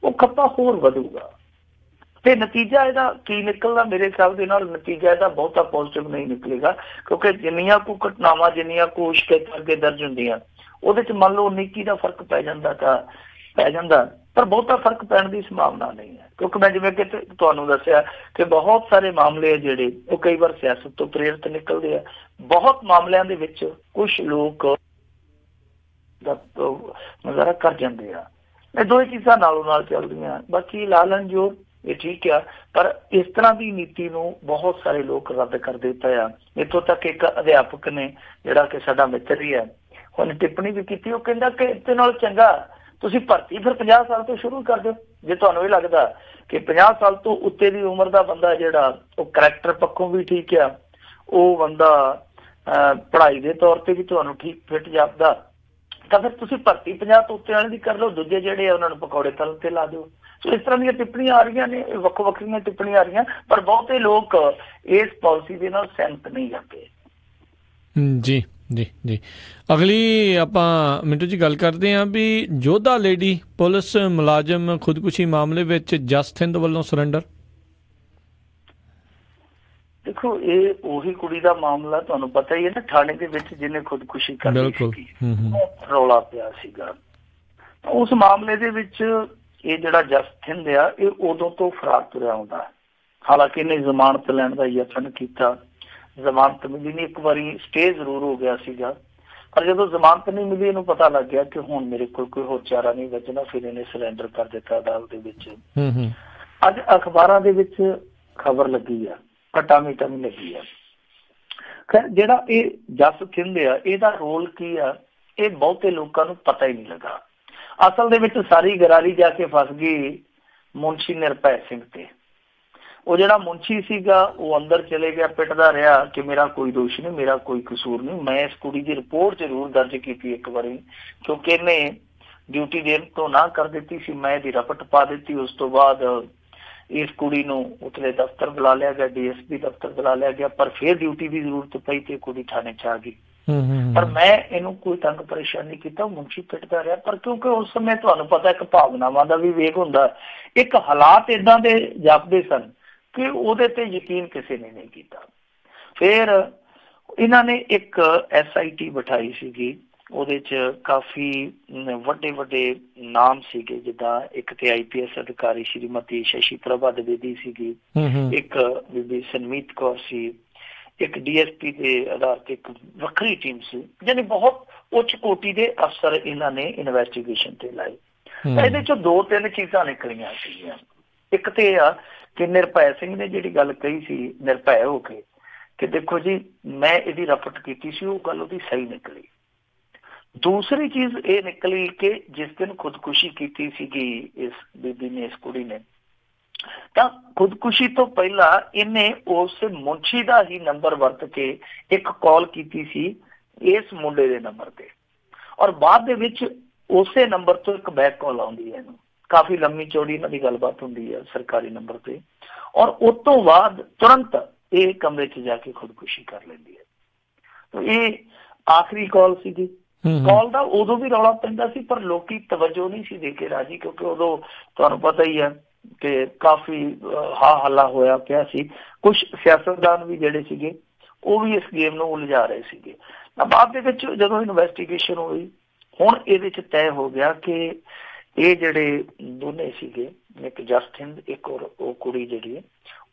ਉਹ ਖੱਪਾ ਹੋਰ ਵਧੂਗਾ ਤੇ ਨਤੀਜਾ ਇਹਦਾ ਕੀ ਨਿਕਲਦਾ, ਮੇਰੇ ਹਿਸਾਬ ਦੇ ਨਾਲ ਨਤੀਜਾ ਇਹਦਾ ਬਹੁਤਾ ਪੋਜ਼ਿਟਿਵ ਨਹੀਂ ਨਿਕਲੇਗਾ। ਕਿਉਂਕਿ ਜਿੰਨੀਆਂ ਕੁ ਘਟਨਾਵਾਂ, ਜਿੰਨੀਆਂ ਕੁ ਸ਼ਿਕਾਇਤਾਂ ਅੱਗੇ ਦਰਜ ਹੁੰਦੀਆਂ ਉਹਦੇ 'ਚ ਮੰਨ ਲਓ ਨਿੱਕੀ ਦਾ ਫਰਕ ਪੈ ਜਾਂਦਾ ਤਾਂ ਪੈ ਜਾਂਦਾ, ਪਰ ਬਹੁਤਾ ਫਰਕ ਪੈਣ ਦੀ ਸੰਭਾਵਨਾ ਨਹੀਂ ਹੈ। ਕਿਉਂਕਿ ਮੈਂ ਜਿਵੇਂ ਕਿ ਤੁਹਾਨੂੰ ਦੱਸਿਆ ਕਿ ਬਹੁਤ ਸਾਰੇ ਮਾਮਲੇ ਆ ਜਿਹੜੇ ਉਹ ਕਈ ਵਾਰ ਸਿਆਸਤ ਤੋਂ ਪ੍ਰੇਰਿਤ ਨਿਕਲਦੇ ਆ। ਬਹੁਤ ਮਾਮਲਿਆਂ ਦੇ ਵਿੱਚ ਕੁਛ ਲੋਕ ਨਜ਼ਾਰਾ ਕਰ ਜਾਂਦੇ ਆ। ਇਹ ਦੋਵੇਂ ਚੀਜ਼ਾਂ ਨਾਲੋਂ ਨਾਲ ਚੱਲਦੀਆਂ। ਬਾਕੀ ਲਾਲਨਯੋਗ ਇਹ ਠੀਕ ਆ, ਪਰ ਇਸ ਤਰ੍ਹਾਂ ਦੀ ਨੀਤੀ ਨੂੰ ਬਹੁਤ ਸਾਰੇ ਲੋਕ ਰੱਦ ਕਰਦੇ ਪਏ ਆ। ਇੱਥੋਂ ਤੱਕ ਇੱਕ ਅਧਿਆਪਕ ਨੇ ਜਿਹੜਾ ਕਿ ਸਾਡਾ ਮਿੱਤਰ ਹੀ ਹੈ, ਉਹਨੇ ਟਿੱਪਣੀ ਵੀ ਕੀਤੀ। ਉਹ ਕਹਿੰਦਾ ਕਿ ਇਹਦੇ ਨਾਲ ਚੰਗਾ ਤੁਸੀਂ ਭਰਤੀ ਫਿਰ 50 ਸਾਲ ਤੋਂ ਸ਼ੁਰੂ ਕਰ ਦਿਓ। ਜੇ ਤੁਹਾਨੂੰ ਇਹ ਲੱਗਦਾ ਕਿ 50 ਸਾਲ ਤੋਂ ਉੱਤੇ ਦੀ ਉਮਰ ਦਾ ਬੰਦਾ ਜਿਹੜਾ ਉਹ ਕਰੈਕਟਰ ਪੱਖੋਂ ਵੀ ਠੀਕ ਆ, ਉਹ ਬੰਦਾ ਪੜ੍ਹਾਈ ਦੇ ਤੌਰ ਤੇ ਵੀ ਤੁਹਾਨੂੰ ਠੀਕ ਫਿੱਟ ਜਾਪਦਾ, ਤਾਂ ਫਿਰ ਤੁਸੀਂ ਭਰਤੀ 50 ਤੋਂ ਉੱਤੇ ਵਾਲੇ ਦੀ ਕਰ ਲਓ। ਦੂਜੇ ਜਿਹੜੇ ਆ ਉਹਨਾਂ ਨੂੰ ਪਕੌੜੇ ਤਲ ਤੇ ਲਾ ਦਿਓ। ਸੋ ਇਸ ਤਰ੍ਹਾਂ ਦੀਆਂ ਟਿੱਪਣੀਆਂ ਆ ਰਹੀਆਂ ਨੇ, ਵੱਖੋ ਵੱਖਰੀਆਂ ਟਿੱਪਣੀਆਂ ਆ ਰਹੀਆਂ, ਪਰ ਬਹੁਤੇ ਲੋਕ ਇਸ ਪਾਲਿਸੀ ਦੇ ਨਾਲ ਸਹਿਮਤ ਨਹੀਂ ਜਾਂਦੇ। ਜੀ ਜੀ ਜੀ ਅਗਲੀ ਆਪਾਂ ਮਿੰਟੂ ਜੀ ਗੱਲ ਕਰਦੇ ਹਾਂ ਵੀ ਜੋਧਾ ਲੇਡੀ ਪੁਲਿਸ ਮੁਲਾਜ਼ਮ ਖੁਦਕੁਸ਼ੀ ਮਾਮਲੇ ਵਿੱਚ ਜਸਟ ਹਿੰਦ ਵੱਲੋਂ ਸਰੈਂਡਰ। ਦੇਖੋ ਇਹ ਉਹੀ ਕੁੜੀ ਦਾ ਮਾਮਲਾ ਤੁਹਾਨੂੰ ਪਤਾ ਹੀ ਹੈ ਨਾ, ਥਾਣੇ ਦੇ ਵਿੱਚ ਜਿਹਨੇ ਖੁਦਕੁਸ਼ੀ ਕਰ ਲਈ ਸੀ, ਰੌਲਾ ਪਿਆ ਸੀਗਾ। ਉਸ ਮਾਮਲੇ ਦੇ ਵਿੱਚ ਇਹ ਜਿਹੜਾ ਜਸਟ ਹਿੰਦ ਆ ਇਹ ਉਦੋਂ ਤੋਂ ਫਰਾਰ ਤੁਰਿਆ ਆਉਂਦਾ। ਹਾਲਾਂਕਿ ਇਹਨੇ ਜ਼ਮਾਨਤ ਲੈਣ ਦਾ ਯਤਨ ਕੀਤਾ, ਜ਼ਮਾਨਤ ਮਿਲੀ ਨਹੀਂ। ਇੱਕ ਵਾਰੀ ਸਟੇ ਜ਼ਰੂਰ ਹੋ ਗਿਆ ਸੀਗਾ, ਪਰ ਜਦੋਂ ਜ਼ਮਾਨਤ ਨਹੀਂ ਮਿਲੀ ਇਹਨੂੰ ਪਤਾ ਲੱਗ ਗਿਆ ਕਿ ਹੁਣ ਮੇਰੇ ਕੋਲ ਕੋਈ ਹੋਰ ਚਾਰਾ ਨਹੀਂ ਬਚਣਾ। ਫਿਰ ਇਹਨੇ ਸਰੈਂਡਰ ਕਰ ਦਿੱਤਾ ਅਦਾਲਤ ਦੇ ਵਿੱਚ। ਅੱਜ ਅਖਬਾਰਾਂ ਦੇ ਵਿੱਚ ਖਬਰ ਲੱਗੀ ਆ, ਘਟਾ-ਮਿਟਾ ਨਹੀਂ ਲੱਗੀ ਆ। ਖੈਰ ਜਿਹੜਾ ਇਹ ਜਸਟ ਹਿੰਦ ਆ ਇਹਦਾ ਰੋਲ ਕੀ ਆ ਇਹ ਬਹੁਤੇ ਲੋਕਾਂ ਨੂੰ ਪਤਾ ਹੀ ਨਹੀਂ ਲੱਗਾ। ਅਸਲ ਦੇ ਵਿੱਚ ਸਾਰੀ ਗਰਾਰੀ ਜਾ ਕੇ ਫਸ ਗਈ ਮੁਨਸ਼ੀ ਨਿਰਭੈ ਸਿੰਘ ਤੇ। ਉਹ ਜਿਹੜਾ ਮੁਨਸ਼ੀ ਸੀਗਾ ਉਹ ਅੰਦਰ ਚਲੇ ਗਿਆ, ਪਿੱਟਦਾ ਰਿਹਾ ਕਿ ਮੇਰਾ ਕੋਈ ਦੋਸ਼ ਨਹੀਂ, ਮੇਰਾ ਕੋਈ ਕਸੂਰ ਨਹੀਂ। ਮੈਂ ਇਸ ਕੁੜੀ ਦੀ ਰਿਪੋਰਟ ਜ਼ਰੂਰ ਦਰਜ ਕੀਤੀ ਇੱਕ ਵਾਰੀ, ਕਿਉਂਕਿ ਇਹਨੇ ਡਿਊਟੀ ਦੇਣ ਤੋਂ ਨਾ ਕਰ ਦਿੱਤੀ ਸੀ। ਮੈਂ ਇਹਦੀ ਰਪਟ ਪਾ ਦਿੱਤੀ। ਉਸ ਤੋਂ ਬਾਅਦ ਇਸ ਕੁੜੀ ਨੂੰ ਉਤਲੇ ਦਫ਼ਤਰ ਬੁਲਾ ਲਿਆ ਗਿਆ, DSP ਦਫ਼ਤਰ ਬੁਲਾ ਲਿਆ ਗਿਆ, ਪਰ ਫਿਰ ਡਿਊਟੀ ਦੀ ਜ਼ਰੂਰਤ ਪਈ ਤੇ ਕੁੜੀ ਥਾਣੇ 'ਚ ਆ ਗਈ। ਪਰ ਮੈਂ ਇਹਨੂੰ ਕੋਈ ਤੰਗ ਪਰੇਸ਼ਾਨ ਨਹੀਂ ਕੀਤਾ, ਮੁਨਸ਼ੀ ਪਿੱਟਦਾ ਰਿਹਾ। ਪਰ ਕਿਉਂਕਿ ਉਸ ਸਮੇਂ ਤੁਹਾਨੂੰ ਪਤਾ ਇੱਕ ਭਾਵਨਾਵਾਂ ਦਾ ਵੀ ਵੇਗ ਹੁੰਦਾ, ਇੱਕ ਹਾਲਾਤ ਏਦਾਂ ਦੇ ਜਾਪਦੇ ਸਨ ਕਿ ਉਹਦੇ ਤੇ ਯਕੀਨ ਕਿਸੇ ਨੇ ਨਹੀਂ ਕੀਤਾ। ਫਿਰ ਇਹਨਾਂ ਨੇ ਇੱਕ SIT ਬਿਠਾਈ ਸੀਗੀ, ਉਹਦੇ 'ਚ ਕਾਫੀ ਵੱਡੇ ਵੱਡੇ ਨਾਮ ਸੀਗੇ, ਜਿੱਦਾਂ ਇੱਕ ਤੇ IPS ਅਧਿਕਾਰੀ ਸ਼੍ਰੀਮਤੀ ਸ਼ਸ਼ੀ ਪ੍ਰਭਾ ਦਵੇਦੀ ਸੀਗੀ, ਇੱਕ ਬੀਬੀ ਸਨਮੀਤ ਕੌਰ ਸੀ, ਇੱਕ DSP ਦੇ ਆਧਾਰ ਤੇ ਇੱਕ ਵੱਖਰੀ ਟੀਮ ਸੀ। ਯਾਨੀ ਬਹੁਤ ਉੱਚ ਕੋਟੀ ਦੇ ਅਫਸਰ ਇਹਨਾਂ ਨੇ ਇਨਵੈਸਟੀਗੇਸ਼ਨ ਤੇ ਲਾਏ। ਇਹਦੇ 'ਚੋਂ 2-3 ਚੀਜ਼ਾਂ ਨਿਕਲੀਆਂ ਸੀਗੀਆਂ। ਇੱਕ ਤੇ ਇਹ ਆ ਕਿ ਨਿਰਭੈ ਸਿੰਘ ਨੇ ਜਿਹੜੀ ਗੱਲ ਕਹੀ ਸੀ ਨਿਰਭੈ ਹੋ ਕੇ ਕਿ ਦੇਖੋ ਜੀ ਮੈਂ ਇਹਦੀ ਰਪਟ ਕੀਤੀ ਸੀ, ਉਹ ਗੱਲ ਉਹਦੀ ਸਹੀ ਨਿਕਲੀ। ਦੂਸਰੀ ਚੀਜ਼ ਇਹ ਨਿਕਲੀ ਕਿ ਜਿਸ ਦਿਨ ਖੁਦਕੁਸ਼ੀ ਕੀਤੀ ਸੀਗੀ ਇਸ ਬੀਬੀ ਨੇ, ਇਸ ਕੁੜੀ ਨੇ, ਤਾਂ ਖੁਦਕੁਸ਼ੀ ਤੋਂ ਪਹਿਲਾਂ ਇਹਨੇ ਉਸ ਮੁਨਸ਼ੀ ਦਾ ਹੀ ਨੰਬਰ ਵਰਤ ਕੇ ਇੱਕ ਕਾਲ ਕੀਤੀ ਸੀ ਇਸ ਮੁੰਡੇ ਦੇ ਨੰਬਰ ਤੇ, ਔਰ ਬਾਅਦ ਦੇ ਵਿੱਚ ਉਸੇ ਨੰਬਰ ਤੋਂ ਇੱਕ ਬੈਕ ਕਾਲ ਆਉਂਦੀ ਹੈ ਇਹਨੂੰ ਕਾਫੀ ਲੰਮੀ ਚੌੜੀ ਇਹਨਾਂ ਦੀ ਗੱਲਬਾਤ ਹੁੰਦੀ ਹੈ ਸਰਕਾਰੀ ਨੰਬਰ ਤੇ, ਔਰ ਉਸ ਤੋਂ ਬਾਅਦ ਤੁਰੰਤ ਇਹ ਕਮਰੇ 'ਚ ਜਾ ਕੇ ਖੁਦਕੁਸ਼ੀ ਕਰ ਲੈਂਦੀ ਹੈ। ਤਾਂ ਇਹ ਆਖਰੀ ਕਾਲ ਸੀਗੀ। ਕਾਲ ਦਾ ਉਦੋਂ ਵੀ ਰੌਲਾ ਪੈਂਦਾ ਸੀ, ਪਰ ਲੋਕੀ ਤਵੱਜੋ ਨਹੀਂ ਸੀ ਦੇ ਕੇ ਰਾਜੀ, ਕਿਉਂਕਿ ਉਦੋਂ ਤੁਹਾਨੂੰ ਪਤਾ ਹੀ ਹੈ ਕਿ ਕਾਫੀ ਹਾ ਹੱਲਾ ਹੋਇਆ ਪਿਆ ਸੀ। ਕੁਛ ਸਿਆਸਤਦਾਨ ਵੀ ਜਿਹੜੇ ਸੀਗੇ ਉਹ ਵੀ ਇਸ ਗੇਮ ਨੂੰ ਉਲਝਾ ਰਹੇ ਸੀਗੇ। ਬਾਅਦ ਦੇ ਵਿੱਚ ਜਦੋਂ ਇਨਵੈਸਟੀਗੇਸ਼ਨ ਹੋਈ, ਹੁਣ ਇਹਦੇ 'ਚ ਤੈਅ ਹੋ ਗਿਆ ਕਿ ਇਹ ਜਿਹੜੇ ਦੋਨੇ ਸੀਗੇ, ਇੱਕ ਜਸਟਿਨ, ਇੱਕ ਉਹ ਕੁੜੀ ਜਿਹੜੀ ਹੈ,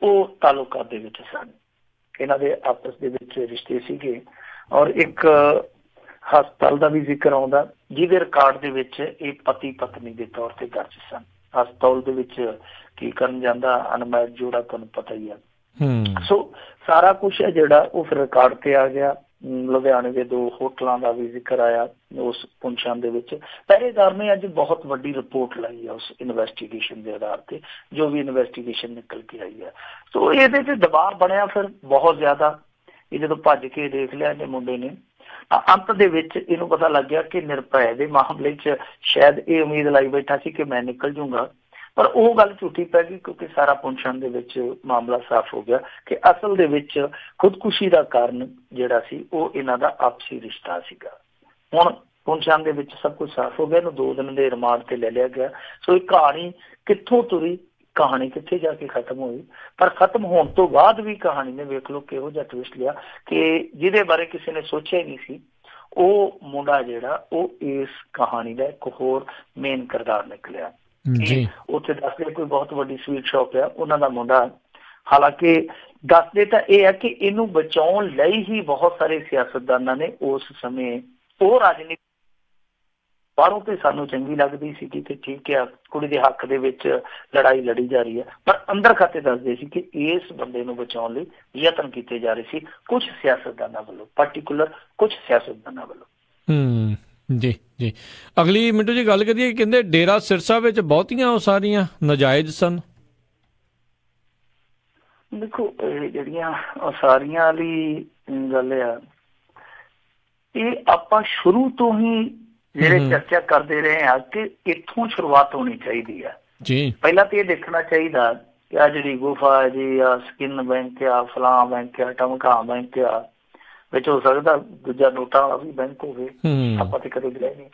ਉਹ ਤਾਲੁਕਾਤ ਦੇ ਵਿੱਚ ਸਨ। ਇਹਨਾਂ ਦੇ ਆਪਸ ਦੇ ਵਿੱਚ ਰਿਸ਼ਤੇ ਸੀਗੇ, ਔਰ ਇੱਕ ਹਸਪਤਾਲ ਦਾ ਵੀ ਜ਼ਿਕਰ ਆਉਂਦਾ ਜਿਹਦੇ ਰਿਕਾਰਡ ਦੇ ਵਿੱਚ ਇਹ ਪਤੀ ਪਤਨੀ ਦੇ ਤੌਰ ਤੇ ਦਰਜ ਸਨ। ਹਸਪਤਾਲ ਦੇ ਵਿੱਚ ਕੀ ਕਰਨ ਜਾਂਦਾ ਅਨਮੈਰਿਡ ਜੋੜਾ, ਤੁਹਾਨੂੰ ਪਤਾ ਹੀ ਆ। ਸੋ ਸਾਰਾ ਕੁਛ ਹੈ ਜਿਹੜਾ ਉਹ ਫਿਰ ਰਿਕਾਰਡ ਤੇ ਆ ਗਿਆ। ਲੁਧਿਆਣੇ ਦੇ 2 ਹੋਟਲਾਂ ਦਾ ਵੀ ਜ਼ਿਕਰ ਆਇਆ ਉਸ ਪੁੰਛਾਂ ਦੇ ਵਿੱਚ। ਪਹਿਰੇਦਾਰ ਨੇ ਅੱਜ ਬਹੁਤ ਵੱਡੀ ਰਿਪੋਰਟ ਲਾਈ ਹੈ ਉਸ ਇਨਵੈਸਟੀਗੇਸ਼ਨ ਦੇ ਆਧਾਰ ਤੇ, ਜੋ ਵੀ ਇਨਵੈਸਟੀਗੇਸ਼ਨ ਨਿਕਲ ਕੇ ਆਈ ਹੈ। ਸੋ ਇਹਦੇ ਤੇ ਦਬਾਅ ਬਣਿਆ ਫਿਰ ਬਹੁਤ ਜ਼ਿਆਦਾ। ਇਹ ਜਦੋਂ ਭੱਜ ਕੇ ਦੇਖ ਲਿਆ ਇਹਨੇ ਮੁੰਡੇ ਨੇ, ਅੰਤ ਦੇ ਵਿੱਚ ਇਹਨੂੰ ਪਤਾ ਲੱਗ ਗਿਆ ਕਿ ਨਿਰਭੈ ਦੇ ਮਾਮਲੇ 'ਚ ਸ਼ਾਇਦ ਇਹ ਉਮੀਦ ਲਾਈ ਬੈਠਾ ਸੀ ਕਿ ਮੈਂ ਨਿਕਲ ਜੂੰਗਾ, ਪਰ ਉਹ ਗੱਲ ਝੂਠੀ ਪੈ ਗਈ, ਕਿਉਂਕਿ ਸਾਰਾ ਪੁੰਛਣ ਦੇ ਵਿੱਚ ਮਾਮਲਾ ਸਾਫ਼ ਹੋ ਗਿਆ ਕਿ ਅਸਲ ਦੇ ਵਿੱਚ ਖੁਦਕੁਸ਼ੀ ਦਾ ਕਾਰਨ ਜਿਹੜਾ ਸੀ ਉਹ ਇਹਨਾਂ ਦਾ ਆਪਸੀ ਰਿਸ਼ਤਾ ਸੀਗਾ। ਹੁਣ ਪੁੰਛਣ ਦੇ ਵਿੱਚ ਸਭ ਕੁਝ ਸਾਫ਼ ਹੋ ਗਿਆ। ਇਹਨੂੰ 2 ਦਿਨ ਦੇ ਰਿਮਾਂਡ ਤੇ ਲੈ ਲਿਆ ਗਿਆ। ਸੋ ਇਹ ਕਹਾਣੀ ਕਿੱਥੋਂ ਤੁਰੀ, ਕਹਾਣੀ ਕਿੱਥੇ ਜਾ ਕੇ ਖਤਮ ਹੋਈ, ਪਰ ਖਤਮ ਹੋਣ ਤੋਂ ਬਾਅਦ ਵੀ ਕਹਾਣੀ ਨੇ ਵੇਖ ਲਓ ਕਿਹੋ ਜਿਹਾ ਟਵਿਸਟ ਲਿਆ ਕਿ ਜਿਹਦੇ ਬਾਰੇ ਕਿਸੇ ਨੇ ਸੋਚਿਆ ਹੀ ਨਹੀਂ ਸੀ, ਉਹ ਮੁੰਡਾ ਜਿਹੜਾ ਉਹ ਇਸ ਕਹਾਣੀ ਦਾ ਇੱਕ ਹੋਰ ਮੇਨ ਕਿਰਦਾਰ ਨਿਕਲਿਆ। ਉੱਥੇ ਦੱਸਦੇ ਕੋਈ ਬਹੁਤ ਵੱਡੀ ਸਵੀਟ ਸ਼ਾਪ ਆ, ਉਹਨਾਂ ਦਾ ਮੁੰਡਾ। ਹਾਲਾਂਕਿ ਦੱਸਦੇ ਤਾਂ ਇਹ ਹੈ ਕਿ ਇਹਨੂੰ ਬਚਾਉਣ ਲਈ ਹੀ ਬਹੁਤ ਸਾਰੇ ਸਿਆਸਤਦਾਨਾਂ ਨੇ ਉਸ ਸਮੇਂ, ਉਹ ਰਾਜਨੀਤੀ ਬਾਹਰੋਂ ਤੇ ਸਾਨੂੰ ਚੰਗੀ ਲੱਗਦੀ ਸੀ ਕਿ ਠੀਕ ਆ ਕੁੜੀ ਦੇ ਹੱਕ ਦੇ ਵਿੱਚ ਲੜਾਈ ਲੜੀ ਜਾ ਰਹੀ ਹੈ, ਪਰ ਅੰਦਰ ਖਾਤੇ ਦੱਸਦੇ ਸੀ ਕਿ ਇਸ ਬੰਦੇ ਨੂੰ ਬਚਾਉਣ ਲਈ ਯਤਨ ਕੀਤੇ ਜਾ ਰਹੇ ਸੀ ਕੁਝ ਸਿਆਸਤਦਾਨਾਂ ਵੱਲੋਂ, ਪਾਰਟੀਕੂਲਰ ਕੁਝ ਸਿਆਸਤਦਾਨਾਂ ਵੱਲੋਂ। ਜੀ ਜੀ। ਅਗਲੀ ਮਿੰਟੂ ਜੀ ਗੱਲ ਕਰੀਏ, ਕਹਿੰਦੇ ਡੇਰਾ ਸਿਰਸਾ ਵਿੱਚ ਬਹੁਤੀਆਂ ਉਸਾਰੀਆਂ ਨਾਜਾਇਜ਼ ਸਨ। ਦੇਖੋ ਇਹ ਜਿਹੜੀਆਂ ਉਸਾਰੀਆਂ ਵਾਲੀ ਗੱਲ ਆ, ਇਹ ਆਪਾਂ ਸ਼ੁਰੂ ਤੋਂ ਹੀ ਜਿਹੜੇ ਚਰਚਾ ਕਰਦੇ ਰਹੇ ਆ ਕਿ ਇੱਥੋਂ ਸ਼ੁਰੂਆਤ ਹੋਣੀ ਚਾਹੀਦੀ ਹੈ ਜੀ। ਪਹਿਲਾਂ ਤਾਂ ਇਹ ਦੇਖਣਾ ਚਾਹੀਦਾ ਕਿ ਆ ਜਿਹੜੀ ਗੁਫਾ ਹੈ ਜੀ, ਆ ਸਕਿਨ ਬੈਂਕ ਆ, ਫਲਾਂ ਬੈਂਕ ਆ, ਟਮਕਾ ਬੈਂਕ ਆ, ਵਿੱਚ ਹੋ ਸਕਦਾ ਦੂਜਾ ਨੋਟਾਂ ਵਾਲਾ ਵੀ ਬੈਂਕ ਹੋਵੇ, ਆਪਾਂ ਤੇ ਕਦੇ ਗਏ ਨਹੀਂ।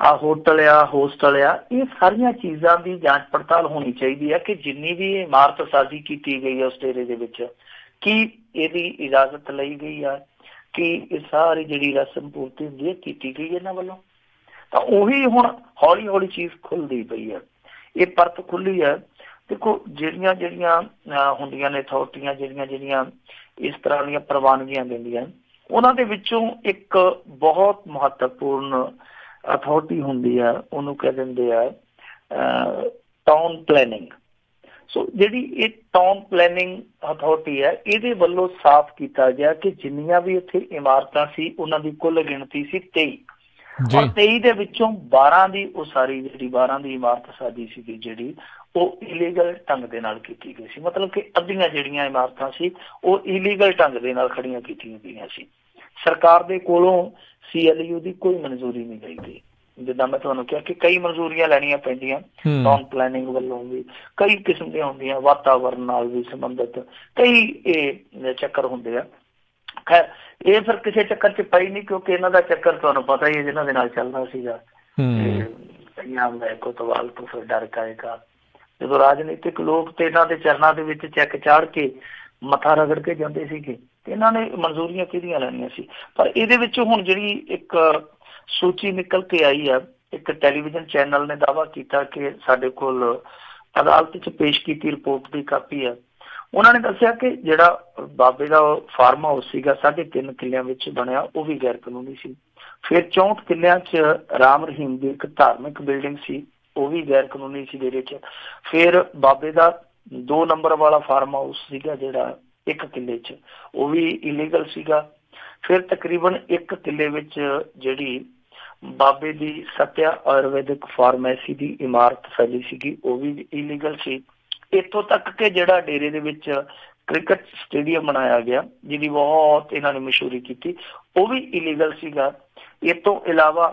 ਆ ਹੋਟਲ ਆ, ਹੋਸਟਲ ਆ, ਇਹ ਸਾਰੀਆਂ ਚੀਜ਼ਾਂ ਦੀ ਜਾਂਚ ਪੜਤਾਲ ਹੋਣੀ ਚਾਹੀਦੀ ਹੈ ਕਿ ਜਿੰਨੀ ਵੀ ਇਮਾਰਤ ਸਾਜ਼ੀ ਕੀਤੀ ਗਈ ਹੈ ਉਸ ਡੇਰੇ ਦੇ ਵਿੱਚ, ਕੀ ਇਹਦੀ ਇਜਾਜ਼ਤ ਲਈ ਗਈ ਆ, ਕਿ ਇਹ ਸਾਰੀ ਜਿਹੜੀ ਰਸਮ ਪੂਰਤੀ ਹੁੰਦੀ ਹੈ ਕੀਤੀ ਗਈ ਇਹਨਾਂ ਵੱਲੋਂ। ਤਾਂ ਉਹੀ ਹੁਣ ਹੌਲੀ ਹੌਲੀ ਚੀਜ਼ ਖੁੱਲਦੀ ਪਈ ਹੈ, ਇਹ ਪਰਤ ਖੁੱਲੀ ਹੈ। ਦੇਖੋ ਜਿਹੜੀਆਂ ਹੁੰਦੀਆਂ ਨੇ ਅਥਾਰਟੀਆਂ, ਜਿਹੜੀਆਂ ਇਸ ਤਰ੍ਹਾਂ ਦੀਆਂ ਪ੍ਰਵਾਨਗੀਆਂ ਦਿੰਦੀਆਂ, ਉਹਨਾਂ ਦੇ ਵਿੱਚੋਂ ਇੱਕ ਬਹੁਤ ਮਹੱਤਵਪੂਰਨ ਅਥਾਰਟੀ ਹੁੰਦੀ ਆ, ਉਹਨੂੰ ਕਹਿ ਦਿੰਦੇ ਆ ਟਾਊਨ ਪਲੈਨਿੰਗ। ਸੋ ਜਿਹੜੀ ਇਹ ਟਾਊਨ ਪਲੈਨਿੰਗ ਅਥਾਰਟੀ ਹੈ, ਇਹਦੇ ਵੱਲੋਂ ਸਾਫ਼ ਕੀਤਾ ਗਿਆ ਕਿ ਜਿੰਨੀਆਂ ਵੀ ਇੱਥੇ ਇਮਾਰਤਾਂ ਸੀ ਉਹਨਾਂ ਦੀ ਕੁੱਲ ਗਿਣਤੀ ਸੀ 23, ਔਰ 23 ਦੇ ਵਿੱਚੋਂ 12 ਦੀ ਉਸਾਰੀ, ਜਿਹੜੀ 12 ਦੀ ਇਮਾਰਤ ਸਾਜੀ ਸੀਗੀ ਜਿਹੜੀ, ਉਹ ਇਲੀਗਲ ਢੰਗ ਦੇ ਨਾਲ ਕੀਤੀ ਗਈ ਸੀ। ਮਤਲਬ ਕਿ ਅੱਧੀਆਂ ਜਿਹੜੀਆਂ ਇਮਾਰਤਾਂ ਸੀ ਉਹ ਇਲੀਗਲ ਢੰਗ ਦੇ ਨਾਲ ਖੜੀਆਂ ਕੀਤੀਆਂ ਗਈਆਂ ਸੀ। ਸਰਕਾਰ ਦੇ ਕੋਲੋਂ CLU ਦੀ ਕੋਈ ਮਨਜ਼ੂਰੀ ਨਹੀਂ ਲਈ ਗਈ। ਜਿੱਦਾਂ ਮੈਂ ਤੁਹਾਨੂੰ ਕਿਹਾ ਕਿ ਕਈ ਮਨਜ਼ੂਰੀਆਂ ਲੈਣੀਆਂ ਪੈਂਦੀਆਂ ਟਾਊਨ ਪਲੈਨਿੰਗ ਵੱਲੋਂ ਵੀ, ਕਈ ਕਿਸਮ ਦੀਆਂ ਹੁੰਦੀਆਂ, ਵਾਤਾਵਰਨ ਨਾਲ ਵੀ ਸੰਬੰਧਿਤ ਕਈ ਇਹ ਚੱਕਰ ਹੁੰਦੇ ਆ। ਖੈਰ ਇਹ ਫਿਰ ਕਿਸੇ ਚੱਕਰ 'ਚ ਪਈ ਨਹੀਂ, ਕਿਉਂਕਿ ਇਹਨਾਂ ਦਾ ਚੱਕਰ ਤੁਹਾਨੂੰ ਪਤਾ ਹੀ ਹੈ ਜਿਹਨਾਂ ਦੇ ਨਾਲ ਚੱਲਦਾ ਸੀਗਾ। ਕੋਤਵਾਲ ਤੋਂ ਫਿਰ ਡਰ ਕਾਏਗਾ, ਜਦੋਂ ਰਾਜਨੀਤਿਕ ਲੋਕ ਤੇ ਇਹਨਾਂ ਦੇ ਚਰਨਾਂ ਦੇ ਵਿੱਚ ਚੈੱਕ ਚਾੜ ਕੇ ਮੱਥਾ ਰਗੜ ਕੇ ਜਾਂਦੇ ਸੀਗੇ ਤੇ ਇਹਨਾਂ ਨੇ ਮਨਜ਼ੂਰੀਆਂ ਕਿਹਦੀਆਂ ਲੈਣੀਆਂ ਸੀ। ਪਰ ਇਹਦੇ ਵਿੱਚੋਂ ਹੁਣ ਜਿਹੜੀ ਇੱਕ ਸੂਚੀ ਨਿਕਲ ਕੇ ਆਈ ਆ, ਇੱਕ ਟੈਲੀਵਿਜ਼ਨ ਚੈਨਲ ਨੇ ਦਾਅਵਾ ਕੀਤਾ ਕਿ ਸਾਡੇ ਕੋਲ ਅਦਾਲਤ 'ਚ ਪੇਸ਼ ਕੀਤੀ ਰਿਪੋਰਟ ਦੀ ਕਾਪੀ ਆ। ਉਹਨਾਂ ਨੇ ਦੱਸਿਆ ਕਿ ਜਿਹੜਾ ਬਾਬੇ ਦਾ ਫਾਰਮ ਹਾਊਸ ਸੀਗਾ 3.5 ਕਿੱਲਿਆਂ ਵਿੱਚ ਬਣਿਆ, ਉਹ ਵੀ ਗੈਰ ਕਾਨੂੰਨੀ ਸੀ। ਫਿਰ 64 ਕਿੱਲਿਆਂ 'ਚ ਰਾਮ ਰਹੀਮ ਦੀ ਇੱਕ ਧਾਰਮਿਕ ਬਿਲਡਿੰਗ ਸੀ, ਉਹ ਵੀ ਗੈਰ ਕਾਨੂੰਨੀ ਸੀ ਡੇਰੇ 'ਚ। ਫਿਰ ਬਾਬੇ ਦਾ 2 ਨੰਬਰ ਵਾਲਾ ਫਾਰਮ ਹਾਊਸ ਸੀਗਾ ਜਿਹੜਾ 1 ਕਿੱਲੇ 'ਚ, ਉਹ ਵੀ ਇਲੀਗਲ ਸੀਗਾ। ਫਿਰ ਤਕਰੀਬਨ 1 ਕਿੱਲੇ ਵਿੱਚ ਜਿਹੜੀ ਬਾਬੇ ਦੀ ਸਤਿਆ ਆਯੁਰਵੈਦਿਕ ਫਾਰਮੇਸੀ ਦੀ ਇਮਾਰਤ ਫੈਲੀ ਸੀਗੀ, ਉਹ ਵੀ ਇਲੀਗਲ ਸੀ। ਇੱਥੋਂ ਤੱਕ ਕਿ ਜਿਹੜਾ ਡੇਰੇ ਦੇ ਵਿੱਚ ਕ੍ਰਿਕਟ ਸਟੇਡੀਅਮ ਬਣਾਇਆ ਗਿਆ, ਜਿਹਦੀ ਬਹੁਤ ਇਹਨਾਂ ਨੇ ਮਸ਼ਹੂਰੀ ਕੀਤੀ, ਉਹ ਵੀ ਇਲੀਗਲ ਸੀਗਾ। ਇਹ ਤੋਂ ਇਲਾਵਾ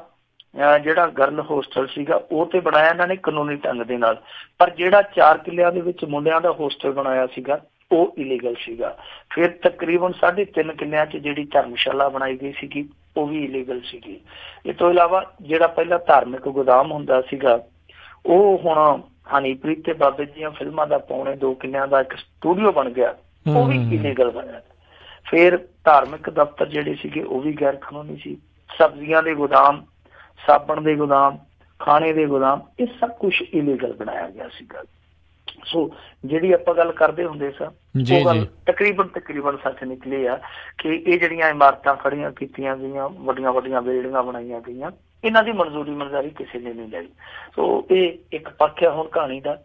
ਜਿਹੜਾ ਗਰਲ ਹੋਸਟਲ ਸੀਗਾ ਉਹ ਤੇ ਬਣਾਇਆ ਇਹਨਾਂ ਨੇ ਕਾਨੂੰਨੀ ਢੰਗ ਦੇ ਨਾਲ, ਪਰ ਜਿਹੜਾ 4 ਕਿੱਲਿਆਂ ਦੇ ਵਿੱਚ ਮੁੰਡਿਆਂ ਦਾ ਹੋਸਟਲ ਬਣਾਇਆ ਸੀਗਾ ਉਹ ਇਲੀਗਲ ਸੀਗਾ। ਫਿਰ ਤਕਰੀਬਨ 3.5 ਕਿੱਲਿਆਂ 'ਚ ਜਿਹੜੀ ਧਰਮਸ਼ਾਲਾ ਬਣਾਈ ਗਈ ਸੀਗੀ ਉਹ ਵੀ ਇਲੀਗਲ ਸੀਗੀ। ਇਸ ਤੋਂ ਇਲਾਵਾ ਜਿਹੜਾ ਪਹਿਲਾਂ ਧਾਰਮਿਕ ਗੋਦਾਮ ਹੁੰਦਾ ਸੀਗਾ ਉਹ ਹੁਣ ਹਨੀਪ੍ਰੀਤ ਤੇ ਬਾਬੇ ਦੀਆਂ ਫਿਲਮਾਂ ਦਾ 2.25 ਕਿੱਲਿਆਂ ਦਾ ਇੱਕ ਸਟੂਡੀਓ ਬਣ ਗਿਆ, ਉਹ ਵੀ ਇਲੀਗਲ ਬਣਿਆ। ਫਿਰ ਧਾਰਮਿਕ ਦਫ਼ਤਰ ਜਿਹੜੇ ਸੀਗੇ ਉਹ ਵੀ ਗੈਰ ਕਾਨੂੰਨੀ ਸੀ। ਸਬਜ਼ੀਆਂ ਦੇ ਗੋਦਾਮ, ਸਾਬਣ ਦੇ ਗੋਦਾਮ, ਖਾਣੇ ਦੇ ਗੋਦਾਮ, ਇਹ ਸਭ ਕੁਛ ਇਲੀਗਲ ਬਣਾਇਆ ਗਿਆ ਸੀਗਾ। ਸੋ ਜਿਹੜੀ ਆਪਾਂ ਗੱਲ ਕਰਦੇ ਹੁੰਦੇ ਸਾਂ ਉਹ ਗੱਲ ਤਕਰੀਬਨ ਸੱਚ ਨਿਕਲੀ ਆ ਕਿ ਇਹ ਜਿਹੜੀਆਂ ਇਮਾਰਤਾਂ ਖੜੀਆਂ ਕੀਤੀਆਂ ਗਈਆਂ, ਵੱਡੀਆਂ ਵੱਡੀਆਂ ਬਿਲਡਿੰਗਾਂ ਬਣਾਈਆਂ ਗਈਆਂ, ਇਹਨਾਂ ਦੀ ਮਨਜ਼ੂਰੀ ਕਿਸੇ ਨੇ ਨਹੀਂ ਲਈ। ਸੋ ਇਹ ਇੱਕ ਪੱਖ ਆ ਹੁਣ ਕਹਾਣੀ ਦਾ।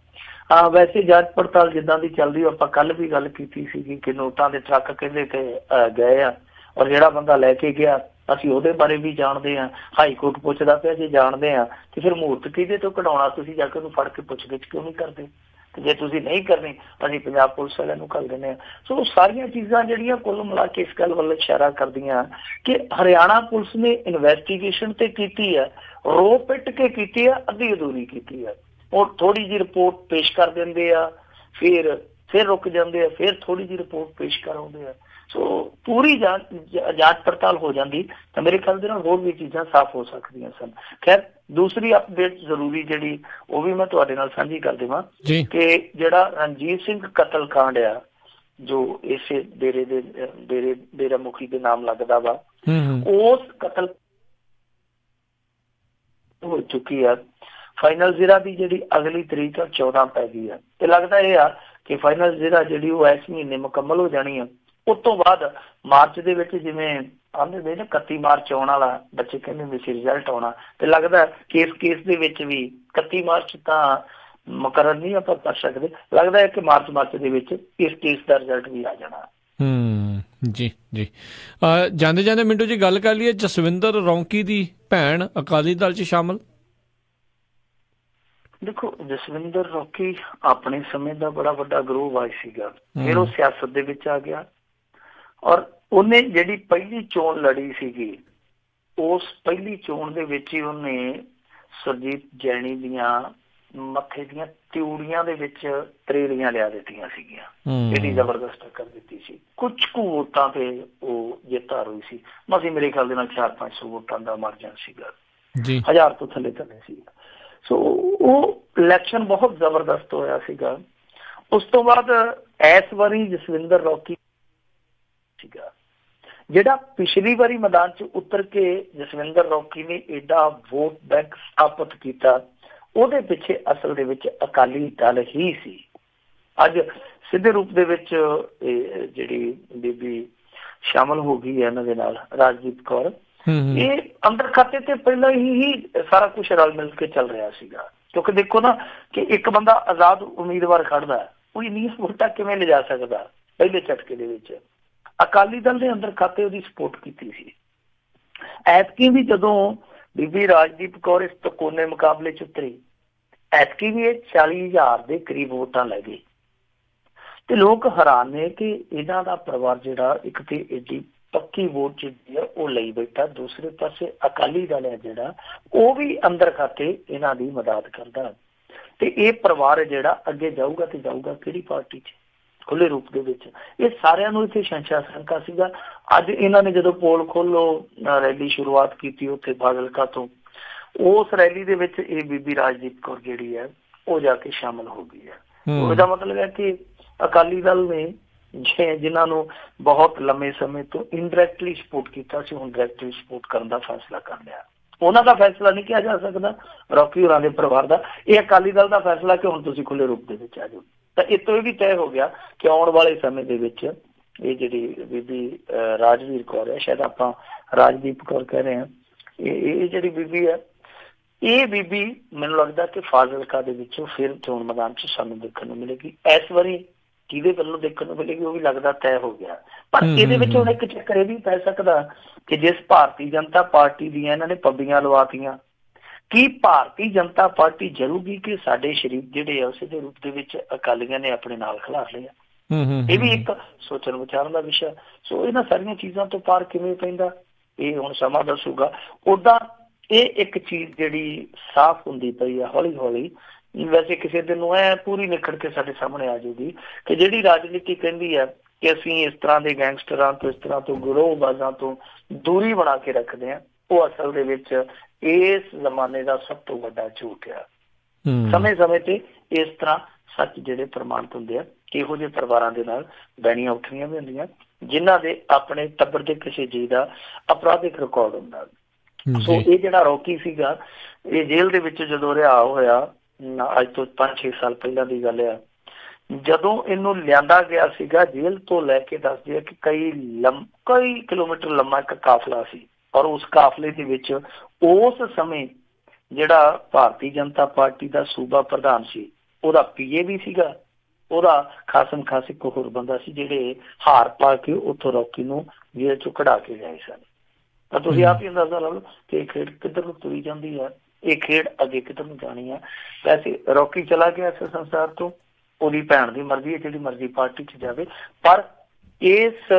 ਵੈਸੇ ਜਾਂਚ ਪੜਤਾਲ ਜਿੱਦਾਂ ਦੀ ਚੱਲਦੀ, ਆਪਾਂ ਕੱਲ ਵੀ ਗੱਲ ਕੀਤੀ ਸੀਗੀ ਕਿ ਨੋਟਾਂ ਦੇ ਟਰੱਕ ਕਹਿੰਦੇ ਕਿ ਗਏ ਆ, ਔਰ ਜਿਹੜਾ ਬੰਦਾ ਲੈ ਕੇ ਗਿਆ ਅਸੀਂ ਉਹਦੇ ਬਾਰੇ ਵੀ ਜਾਣਦੇ ਹਾਂ। ਹਾਈ ਕੋਰਟ ਪੁੱਛਦਾ ਪਿਆ ਜੇ ਜਾਣਦੇ ਹਾਂ ਤੇ ਫਿਰ ਮੂਰਤ ਕਿਹਦੇ ਤੋਂ ਕਢਾਉਣਾ, ਤੁਸੀਂ ਜਾ ਕੇ ਉਹਨੂੰ ਫੜ ਕੇ ਪੁੱਛਗਿੱਛ ਕਿਉਂ ਨਹੀਂ ਕਰਦੇ? ਤੇ ਜੇ ਤੁਸੀਂ ਨਹੀਂ ਕਰਨੀ ਅਸੀਂ ਪੰਜਾਬ ਪੁਲਿਸ ਵਾਲਿਆਂ ਨੂੰ ਘੱਲ ਦਿੰਦੇ ਹਾਂ। ਸੋ ਸਾਰੀਆਂ ਚੀਜ਼ਾਂ ਜਿਹੜੀਆਂ ਕੁੱਲ ਮਿਲਾ ਕੇ ਇਸ ਗੱਲ ਵੱਲ ਇਸ਼ਾਰਾ ਕਰਦੀਆਂ ਕਿ ਹਰਿਆਣਾ ਪੁਲਿਸ ਨੇ ਇਨਵੈਸਟੀਗੇਸ਼ਨ ਤੇ ਕੀਤੀ ਹੈ, ਰੋ ਪਿੱਟ ਕੇ ਕੀਤੀ ਹੈ, ਅੱਧੀ ਅਧੂਰੀ ਕੀਤੀ ਹੈ। ਉਹ ਥੋੜੀ ਜਿਹੀ ਰਿਪੋਰਟ ਪੇਸ਼ ਕਰ ਦਿੰਦੇ ਆ, ਫਿਰ ਰੁਕ ਜਾਂਦੇ ਆ, ਫਿਰ ਥੋੜੀ ਜਿਹੀ ਰਿਪੋਰਟ ਪੇਸ਼ ਕਰਾਉਂਦੇ ਆ। ਸੋ ਪੂਰੀ ਜਾਂਚ ਪੜਤਾਲ ਹੋ ਜਾਂਦੀ ਤਾਂ ਮੇਰੇ ਖਿਆਲ ਦੇ ਨਾਲ ਹੋਰ ਵੀ ਚੀਜ਼ਾਂ ਸਾਫ਼ ਹੋ ਸਕਦੀਆਂ ਸਨ। ਖੈਰ ਦੂਸਰੀ ਅਪਡੇਟ ਜ਼ਰੂਰੀ ਜਿਹੜੀ ਉਹ ਵੀ ਮੈਂ ਤੁਹਾਡੇ ਨਾਲ ਸਾਂਝੀ ਕਰ ਦੇਵਾਂ ਕਿ ਜਿਹੜਾ ਰਣਜੀਤ ਸਿੰਘ ਕਤਲ ਕਾਂਡ ਆ ਜੋ ਇਸੇ ਡੇਰਾ ਮੁਖੀ ਦੇ ਨਾਮ ਲੱਗਦਾ ਵਾ, ਉਸ ਕਤਲ ਹੋ ਚੁੱਕੀ ਆ। ਫਾਈਨਲ ਜ਼ਿਰਾ ਦੀ ਜਿਹੜੀ ਅਗਲੀ ਤਰੀਕ 14 ਪੈ ਗਈ ਆ ਤੇ ਲੱਗਦਾ ਇਹ ਆ ਕਿ ਫਾਈਨਲ ਜ਼ਿਰਾ ਜਿਹੜੀ ਉਹ ਇਸ ਮਹੀਨੇ ਮੁਕੰਮਲ ਹੋ ਜਾਣੀ ਆ। ਉਸ ਤੋਂ ਬਾਅਦ ਮਾਰਚ ਦੇ ਵਿੱਚ ਜਿਵੇਂ ਆਉਂਦੇ ਨੇ ਨਾ 31 ਮਾਰਚ ਆਉਣ ਵਾਲਾ, ਬੱਚੇ ਕਹਿੰਦੇ ਹੁੰਦੇ ਸੀ ਰਿਜ਼ਲਟ ਆਉਣਾ, ਤੇ ਲੱਗਦਾ ਕਿ ਇਸ ਕੇਸ ਦੇ ਵਿੱਚ ਵੀ 31 ਮਾਰਚ ਤਾਂ ਮੁਕਰਰ ਨਹੀਂ ਆਪਾਂ ਕਰ ਸਕਦੇ, ਲੱਗਦਾ ਹੈ ਕਿ ਮਾਰਚ ਦੇ ਵਿੱਚ ਇਸ ਕੇਸ ਦਾ ਰਿਜ਼ਲਟ ਵੀ ਆ ਜਾਣਾ। ਜੀ ਜਾਂਦੇ ਜਾਂਦੇ ਮਿੰਟੂ ਜੀ ਗੱਲ ਕਰ ਲਈਏ ਜਸਵਿੰਦਰ ਰੌਂਕੀ ਦੀ ਭੈਣ ਅਕਾਲੀ ਦਲ 'ਚ ਸ਼ਾਮਲ। ਦੇਖੋ ਜਸਵਿੰਦਰ ਰੌਕੀ ਆਪਣੇ ਸਮੇਂ ਦਾ ਬੜਾ ਵੱਡਾ ਗਰੋਹਬਾਜ਼ ਸੀਗਾ, ਫਿਰ ਉਹ ਸਿਆਸਤ ਦੇ ਵਿੱਚ ਆ ਗਿਆ ਔਰ ਉਹਨੇ ਜਿਹੜੀ ਪਹਿਲੀ ਚੋਣ ਲੜੀ ਸੀਗੀ ਉਸ ਪਹਿਲੀ ਚੋਣ ਦੇ ਵਿੱਚ ਹੀ ਉਹਨੇ ਸੁਰਜੀਤ ਜੈਣੀ ਦੀਆਂ ਮੱਥੇ ਦੀਆਂ ਤਿਊੜੀਆਂ ਦੇ ਵਿੱਚ ਤਰੇੜੀਆਂ ਲਿਆ ਦਿੱਤੀਆਂ ਸੀਗੀਆਂ, ਇਹਦੀ ਜ਼ਬਰਦਸਤ ਕਰ ਦਿੱਤੀ ਸੀ। ਕੁਝ ਕੁ ਵੋਟਾਂ ਤੇ ਉਹ ਜਿੱਤ ਹਾਰ ਹੋਈ ਸੀ, ਮਸੀਂ ਮੇਰੇ ਖਿਆਲ ਦੇ ਨਾਲ 400-500 ਵੋਟਾਂ ਦਾ ਮਾਰਜਨ ਸੀਗਾ, 1000 ਤੋਂ ਥੱਲੇ ਸੀ। ਸੋ ਉਹ ਇਲੈਕਸ਼ਨ ਬਹੁਤ ਜ਼ਬਰਦਸਤ ਹੋਇਆ ਸੀਗਾ। ਉਸ ਤੋਂ ਬਾਅਦ ਇਸ ਵਾਰੀ ਜਸਵਿੰਦਰ ਰੌਕੀ ਸੀਗਾ ਜਿਹੜਾ ਪਿਛਲੀ ਵਾਰੀ ਮੈਦਾਨ 'ਚ ਉਤਰ ਕੇ ਜਸਵਿੰਦਰ ਰੌਕੀ ਨੇ ਏਡਾ ਵੋਟ ਬੈਂਕ ਸਥਾਪਿਤ ਕੀਤਾ, ਉਹਦੇ ਪਿੱਛੇ ਅਸਲ ਦੇ ਵਿੱਚ ਅਕਾਲੀ ਦਲ ਹੀ ਸੀ। ਅੱਜ ਸਿੱਧੇ ਰੂਪ ਦੇ ਵਿੱਚ ਜਿਹੜੀ ਬੀਬੀ ਸ਼ਾਮਲ ਹੋ ਗਈ ਹੈ ਇਹਨਾਂ ਦੇ ਨਾਲ, ਰਾਜਦੀਪ ਕੌਰ, ਇਹ ਅੰਦਰ ਖਾਤੇ ਤੇ ਪਹਿਲਾਂ ਹੀ ਸਾਰਾ ਕੁਛ ਰਲ ਮਿਲ ਕੇ ਚੱਲ ਰਿਹਾ ਸੀਗਾ। ਕਿਉਂਕਿ ਦੇਖੋ ਨਾ ਕਿ ਇੱਕ ਬੰਦਾ ਆਜ਼ਾਦ ਉਮੀਦਵਾਰ ਖੜਦਾ, ਉਹ ਇੰਨੀਆਂ ਵੋਟਾਂ ਕਿਵੇਂ ਲਿਜਾ ਸਕਦਾ ਪਹਿਲੇ ਝਟਕੇ ਦੇ ਵਿੱਚ। ਅਕਾਲੀ ਦਲ ਦੇ ਅੰਦਰ ਖਾਤੇ ਉਹਦੀ ਸਪੋਰਟ ਕੀਤੀ ਸੀ। ਐਤਕੀ ਵੀ ਜਦੋਂ ਬੀਬੀ ਰਾਜਦੀਪ ਕੌਰ ਇਸ ਤਕੋਨੇ ਮੁਕਾਬਲੇ 'ਚ ਉਤਰੀ, ਐਤਕੀ ਵੀ ਇਹ 40,000 ਦੇ ਕਰੀਬ ਵੋਟਾਂ ਲੈ ਗਈ ਤੇ ਲੋਕ ਹੈਰਾਨ ਨੇ ਕਿ ਇਹਨਾਂ ਦਾ ਪਰਿਵਾਰ ਜਿਹੜਾ ਇੱਕ ਤੇ ਏਡੀ ਪੱਕੀ ਵੋਟ ਜਿਹੜੀ ਹੈ ਉਹ ਲਈ ਬੈਠਾ, ਦੂਸਰੇ ਪਾਸੇ ਅਕਾਲੀ ਦਲ ਹੈ ਜਿਹੜਾ ਉਹ ਵੀ ਅੰਦਰ ਖਾਤੇ ਇਹਨਾਂ ਦੀ ਮਦਦ ਕਰਦਾ ਤੇ ਇਹ ਪਰਿਵਾਰ ਜਿਹੜਾ ਅੱਗੇ ਜਾਊਗਾ ਤੇ ਜਾਊਗਾ ਕਿਹੜੀ ਪਾਰਟੀ 'ਚ, ਖੁੱਲੇ ਰੂਪ ਦੇ ਵਿੱਚ। ਇਹ ਸਾਰਿਆਂ ਨੂੰ ਇੱਥੇ ਸ਼ੰਕਾ ਸੀਗਾ। ਅੱਜ ਇਹਨਾਂ ਨੇ ਜਦੋਂ ਪੋਲ ਖੋਲੋ ਰੈਲੀ ਸ਼ੁਰੂਆਤ ਕੀਤੀ ਉੱਥੇ ਫਾਜ਼ਿਲਕਾ ਤੋਂ, ਉਸ ਰੈਲੀ ਦੇ ਵਿੱਚ ਇਹ ਬੀਬੀ ਰਾਜਦੀਪ ਕੌਰ ਜਿਹੜੀ ਹੈ ਉਹ ਜਾ ਕੇ ਸ਼ਾਮਲ ਹੋ ਗਈ ਹੈ। ਉਹਦਾ ਮਤਲਬ ਹੈ ਕਿ ਅਕਾਲੀ ਦਲ ਨੇ ਜਿਨ੍ਹਾਂ ਨੂੰ ਬਹੁਤ ਲੰਮੇ ਸਮੇਂ ਤੋਂ ਇਨਡਾਇਰੈਕਟਲੀ ਸਪੋਰਟ ਕੀਤਾ ਸੀ, ਹੁਣ ਡਾਇਰੈਕਟਲੀ ਸਪੋਰਟ ਕਰਨ ਦਾ ਫੈਸਲਾ ਕਰ ਲਿਆ। ਉਹਨਾਂ ਦਾ ਫੈਸਲਾ ਨਹੀਂ ਕਿਹਾ ਜਾ ਸਕਦਾ ਰੌਕੀ ਹੋਰਾਂ ਦੇ ਪਰਿਵਾਰ ਦਾ, ਇਹ ਅਕਾਲੀ ਦਲ ਦਾ ਫੈਸਲਾ ਕਿ ਹੁਣ ਤੁਸੀਂ ਖੁੱਲੇ ਰੂਪ ਦੇ ਵਿੱਚ ਆ ਜਾਓ। ਤਾਂ ਇੱਥੋਂ ਇਹ ਵੀ ਤੈਅ ਹੋ ਗਿਆ ਕਿ ਆਉਣ ਵਾਲੇ ਸਮੇਂ ਦੇ ਵਿੱਚ ਇਹ ਜਿਹੜੀ ਬੀਬੀ ਰਾਜਵੀਰ ਕੌਰ ਹੈ, ਸ਼ਾਇਦ ਆਪਾਂ ਰਾਜਦੀਪ ਕੌਰ ਕਹਿ ਰਹੇ ਹਾਂ, ਇਹ ਜਿਹੜੀ ਬੀਬੀ ਹੈ, ਇਹ ਬੀਬੀ ਮੈਨੂੰ ਲੱਗਦਾ ਕਿ ਫਾਜ਼ਿਲਕਾ ਦੇ ਵਿੱਚੋਂ ਫਿਰ ਚੋਣ ਮੈਦਾਨ 'ਚ ਸਾਨੂੰ ਦੇਖਣ ਨੂੰ ਮਿਲੇਗੀ। ਇਸ ਵਾਰੀ ਕਿਹਦੇ ਵੱਲੋਂ ਦੇਖਣ ਨੂੰ ਮਿਲੇਗੀ ਉਹ ਵੀ ਲੱਗਦਾ ਤੈਅ ਹੋ ਗਿਆ। ਪਰ ਇਹਦੇ ਵਿੱਚ ਹੁਣ ਇੱਕ ਚੱਕਰ ਇਹ ਵੀ ਪੈ ਸਕਦਾ ਕਿ ਜਿਸ ਭਾਰਤੀ ਜਨਤਾ ਪਾਰਟੀ ਦੀਆਂ ਇਹਨਾਂ ਨੇ ਪੱਬੀਆਂ ਲਵਾਤੀਆਂ, ਕੀ ਭਾਰਤੀ ਜਨਤਾ ਪਾਰਟੀ ਜਰੂਗੀ ਕਿ ਸਾਡੇ ਸ਼ਰੀਕ ਜਿਹੜੇ ਆ ਉਸੇ ਦੇ ਰੂਪ ਦੇ ਵਿੱਚ ਅਕਾਲੀਆਂ ਨੇ ਆਪਣੇ ਨਾਲ ਖਿਲਾਰ ਲਿਆ? ਇਹ ਵੀ ਇੱਕ ਸੋਚਣ ਵਿਚਾਰਨ ਦਾ ਵਿਸ਼ਾ। ਸੋ ਇਹਨਾਂ ਸਾਰੀਆਂ ਚੀਜ਼ਾਂ ਤੋਂ ਪਾਰ ਕਿਵੇਂ ਪੈਂਦਾ ਇਹ ਹੁਣ ਸਮਾਂ ਦੱਸੂਗਾ। ਓਦਾਂ ਇਹ ਇੱਕ ਚੀਜ਼ ਜਿਹੜੀ ਸਾਫ਼ ਹੁੰਦੀ ਪਈ ਆ ਹੌਲੀ ਹੌਲੀ। ਵੈਸੇ ਕਿਸੇ ਦਿਨ ਨੂੰ ਐ ਪੂਰੀ ਨਿਖੜ ਕੇ ਸਾਡੇ ਸਾਹਮਣੇ ਆ ਜਾਊਗੀ ਕਿ ਜਿਹੜੀ ਰਾਜਨੀਤੀ ਕਹਿੰਦੀ ਹੈ ਕਿ ਅਸੀਂ ਇਸ ਤਰ੍ਹਾਂ ਦੇ ਗੈਂਗਸਟਰਾਂ ਤੋਂ, ਇਸ ਤਰ੍ਹਾਂ ਤੋਂ ਗਿਰੋਹਬਾਜ਼ਾਂ ਤੋਂ ਦੂਰੀ ਬਣਾ ਕੇ ਰੱਖਦੇ ਹਾਂ, ਉਹ ਅਸਲ ਦੇ ਵਿੱਚ ਇਸ ਜ਼ਮਾਨੇ ਦਾ ਸਭ ਤੋਂ ਵੱਡਾ ਝੂਠ ਆ। ਸਮੇਂ ਸਮੇਂ ਤੇ ਇਸ ਤਰ੍ਹਾਂ ਸੱਚ ਜਿਹੜੇ ਪ੍ਰਮਾਣਿਤ ਹੁੰਦੇ ਆ ਕਿ ਇਹੋ ਜਿਹੇ ਪਰਿਵਾਰਾਂ ਦੇ ਨਾਲ ਬੈਣੀਆਂ ਉੱਠਣੀਆਂ ਵੀ ਹੁੰਦੀਆਂ ਜਿਨ੍ਹਾਂ ਦੇ ਆਪਣੇ ਟੱਬਰ ਦੇ ਕਿਸੇ ਜੀ ਦਾ ਅਪਰਾਧਿਕ ਰਿਕਾਰਡ ਹੁੰਦਾ। ਸੋ ਇਹ ਜਿਹੜਾ ਰੌਕੀ ਸੀਗਾ, ਇਹ ਜੇਲ੍ਹ ਦੇ ਵਿੱਚ ਜਦੋਂ ਰਿਹਾ ਹੋਇਆ, ਅੱਜ ਤੋਂ 5-6 ਸਾਲ ਪਹਿਲਾਂ ਦੀ ਗੱਲ ਆ, ਜਦੋਂ ਇਹਨੂੰ ਲਿਆਂਦਾ ਗਿਆ ਸੀਗਾ ਜੇਲ੍ਹ ਤੋਂ ਲੈ ਕੇ ਦੱਸਦੇ ਆ ਕਿ ਕਈ ਕਿਲੋਮੀਟਰ ਲੰਮਾ ਇੱਕ ਕਾਫਲਾ ਸੀ, ਔਰ ਉਸ ਕਾਫਲੇ ਦੇ ਵਿੱਚ ਉਸ ਸਮੇਂ ਜਿਹੜਾ ਭਾਰਤੀ ਜਨਤਾ ਪਾਰਟੀ ਦਾ ਸੂਬਾ ਪ੍ਰਧਾਨ ਸੀ ਉਹਦਾ PA ਵੀ ਸੀਗਾ, ਉਹਦਾ ਖਾਸਮ ਖਾਸ ਇੱਕ ਹੋਰ ਬੰਦਾ ਸੀ ਜਿਹੜੇ ਹਾਰ ਪਾ ਕੇ ਉੱਥੋਂ ਰੌਕੀ ਨੂੰ ਜੇਲ੍ਹ ਚੋਂ ਕਢਾ ਕੇ ਗਏ ਸਨ। ਤਾਂ ਤੁਸੀਂ ਆਪ ਹੀ ਅੰਦਾਜ਼ਾ ਲਾ ਲਓ ਕਿ ਇਹ ਖੇਡ ਕਿੱਧਰ ਨੂੰ ਤੁਰੀ ਜਾਂਦੀ ਹੈ, ਇਹ ਖੇਡ ਅੱਗੇ ਕਿੱਧਰ ਨੂੰ ਜਾਣੀ ਹੈ। ਵੈਸੇ ਰੌਕੀ ਚਲਾ ਗਿਆ ਇਸ ਸੰਸਾਰ ਤੋਂ, ਉਹਦੀ ਭੈਣ ਦੀ ਮਰਜ਼ੀ ਹੈ ਜਿਹੜੀ ਮਰਜ਼ੀ ਪਾਰਟੀ 'ਚ ਜਾਵੇ, ਪਰ ਇਸ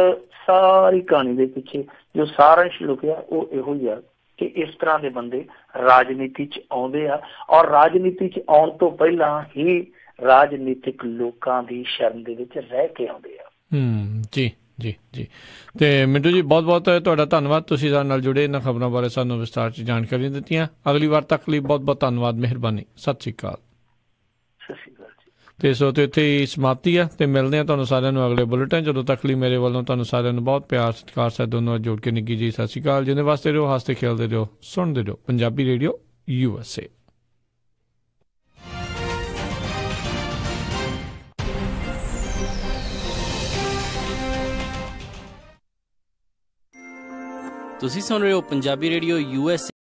ਸਾਰੀ ਕਹਾਣੀ ਦੇ ਪਿੱਛੇ ਜੋ ਸਾਰਾਂਸ਼ ਲੁਕਿਆ ਉਹ ਇਹੋ ਹੀ ਆ ਕਿ ਇਸ ਤਰ੍ਹਾਂ ਦੇ ਬੰਦੇ ਰਾਜਨੀਤੀ 'ਚ ਆਉਂਦੇ ਆ, ਔਰ ਰਾਜਨੀਤੀ 'ਚ ਆਉਣ ਤੋਂ ਪਹਿਲਾਂ ਹੀ ਰਾਜਨੀਤਿਕ ਲੋਕਾਂ ਦੀ ਸ਼ਰਨ ਦੇ ਵਿੱਚ ਰਹਿ ਕੇ ਆਉਂਦੇ ਆ। ਜੀ ਜੀ ਜੀ। ਤੇ ਮਿੰਟੂ ਜੀ ਬਹੁਤ ਬਹੁਤ ਤੁਹਾਡਾ ਧੰਨਵਾਦ, ਤੁਸੀਂ ਸਾਡੇ ਨਾਲ ਜੁੜੇ, ਇਹਨਾਂ ਖਬਰਾਂ ਬਾਰੇ ਸਾਨੂੰ ਵਿਸਤਾਰ 'ਚ ਜਾਣਕਾਰੀ ਦਿੱਤੀਆਂ। ਅਗਲੀ ਵਾਰ ਤੱਕ ਲਈ ਬਹੁਤ ਬਹੁਤ ਧੰਨਵਾਦ, ਮਿਹਰਬਾਨੀ, ਸਤਿ ਸ਼੍ਰੀ ਅਕਾਲ। ਸਤਿ ਸ਼੍ਰੀ ਅਕਾਲ ਜੀ। ਤੇ ਸੋ ਤੇ ਇੱਥੇ ਹੀ ਸਮਾਪਤੀ ਆ, ਤੇ ਮਿਲਦੇ ਹਾਂ ਤੁਹਾਨੂੰ ਸਾਰਿਆਂ ਨੂੰ ਅਗਲੇ ਬੁਲੇਟਿਨ। ਜਦੋਂ ਤੱਕ ਲਈ ਮੇਰੇ ਵੱਲੋਂ ਤੁਹਾਨੂੰ ਸਾਰਿਆਂ ਨੂੰ ਬਹੁਤ ਪਿਆਰ ਸਤਿਕਾਰ ਸਾਹਿਬ ਦੋਨੋਂ ਜੋੜ ਕੇ ਨਿੱਘੀ ਜੀ ਸਤਿ ਸ਼੍ਰੀ ਅਕਾਲ। ਜਿਹਦੇ ਵਾਸਤੇ ਰਹੋ, ਹੱਸਦੇ ਖੇਲਦੇ ਰਹੋ, ਸੁਣਦੇ ਰਹੋ ਪੰਜਾਬੀ ਰੇਡੀਓ USA। ਤੁਸੀਂ ਸੁਣ ਰਹੇ ਹੋ ਪੰਜਾਬੀ ਰੇਡੀਓ USA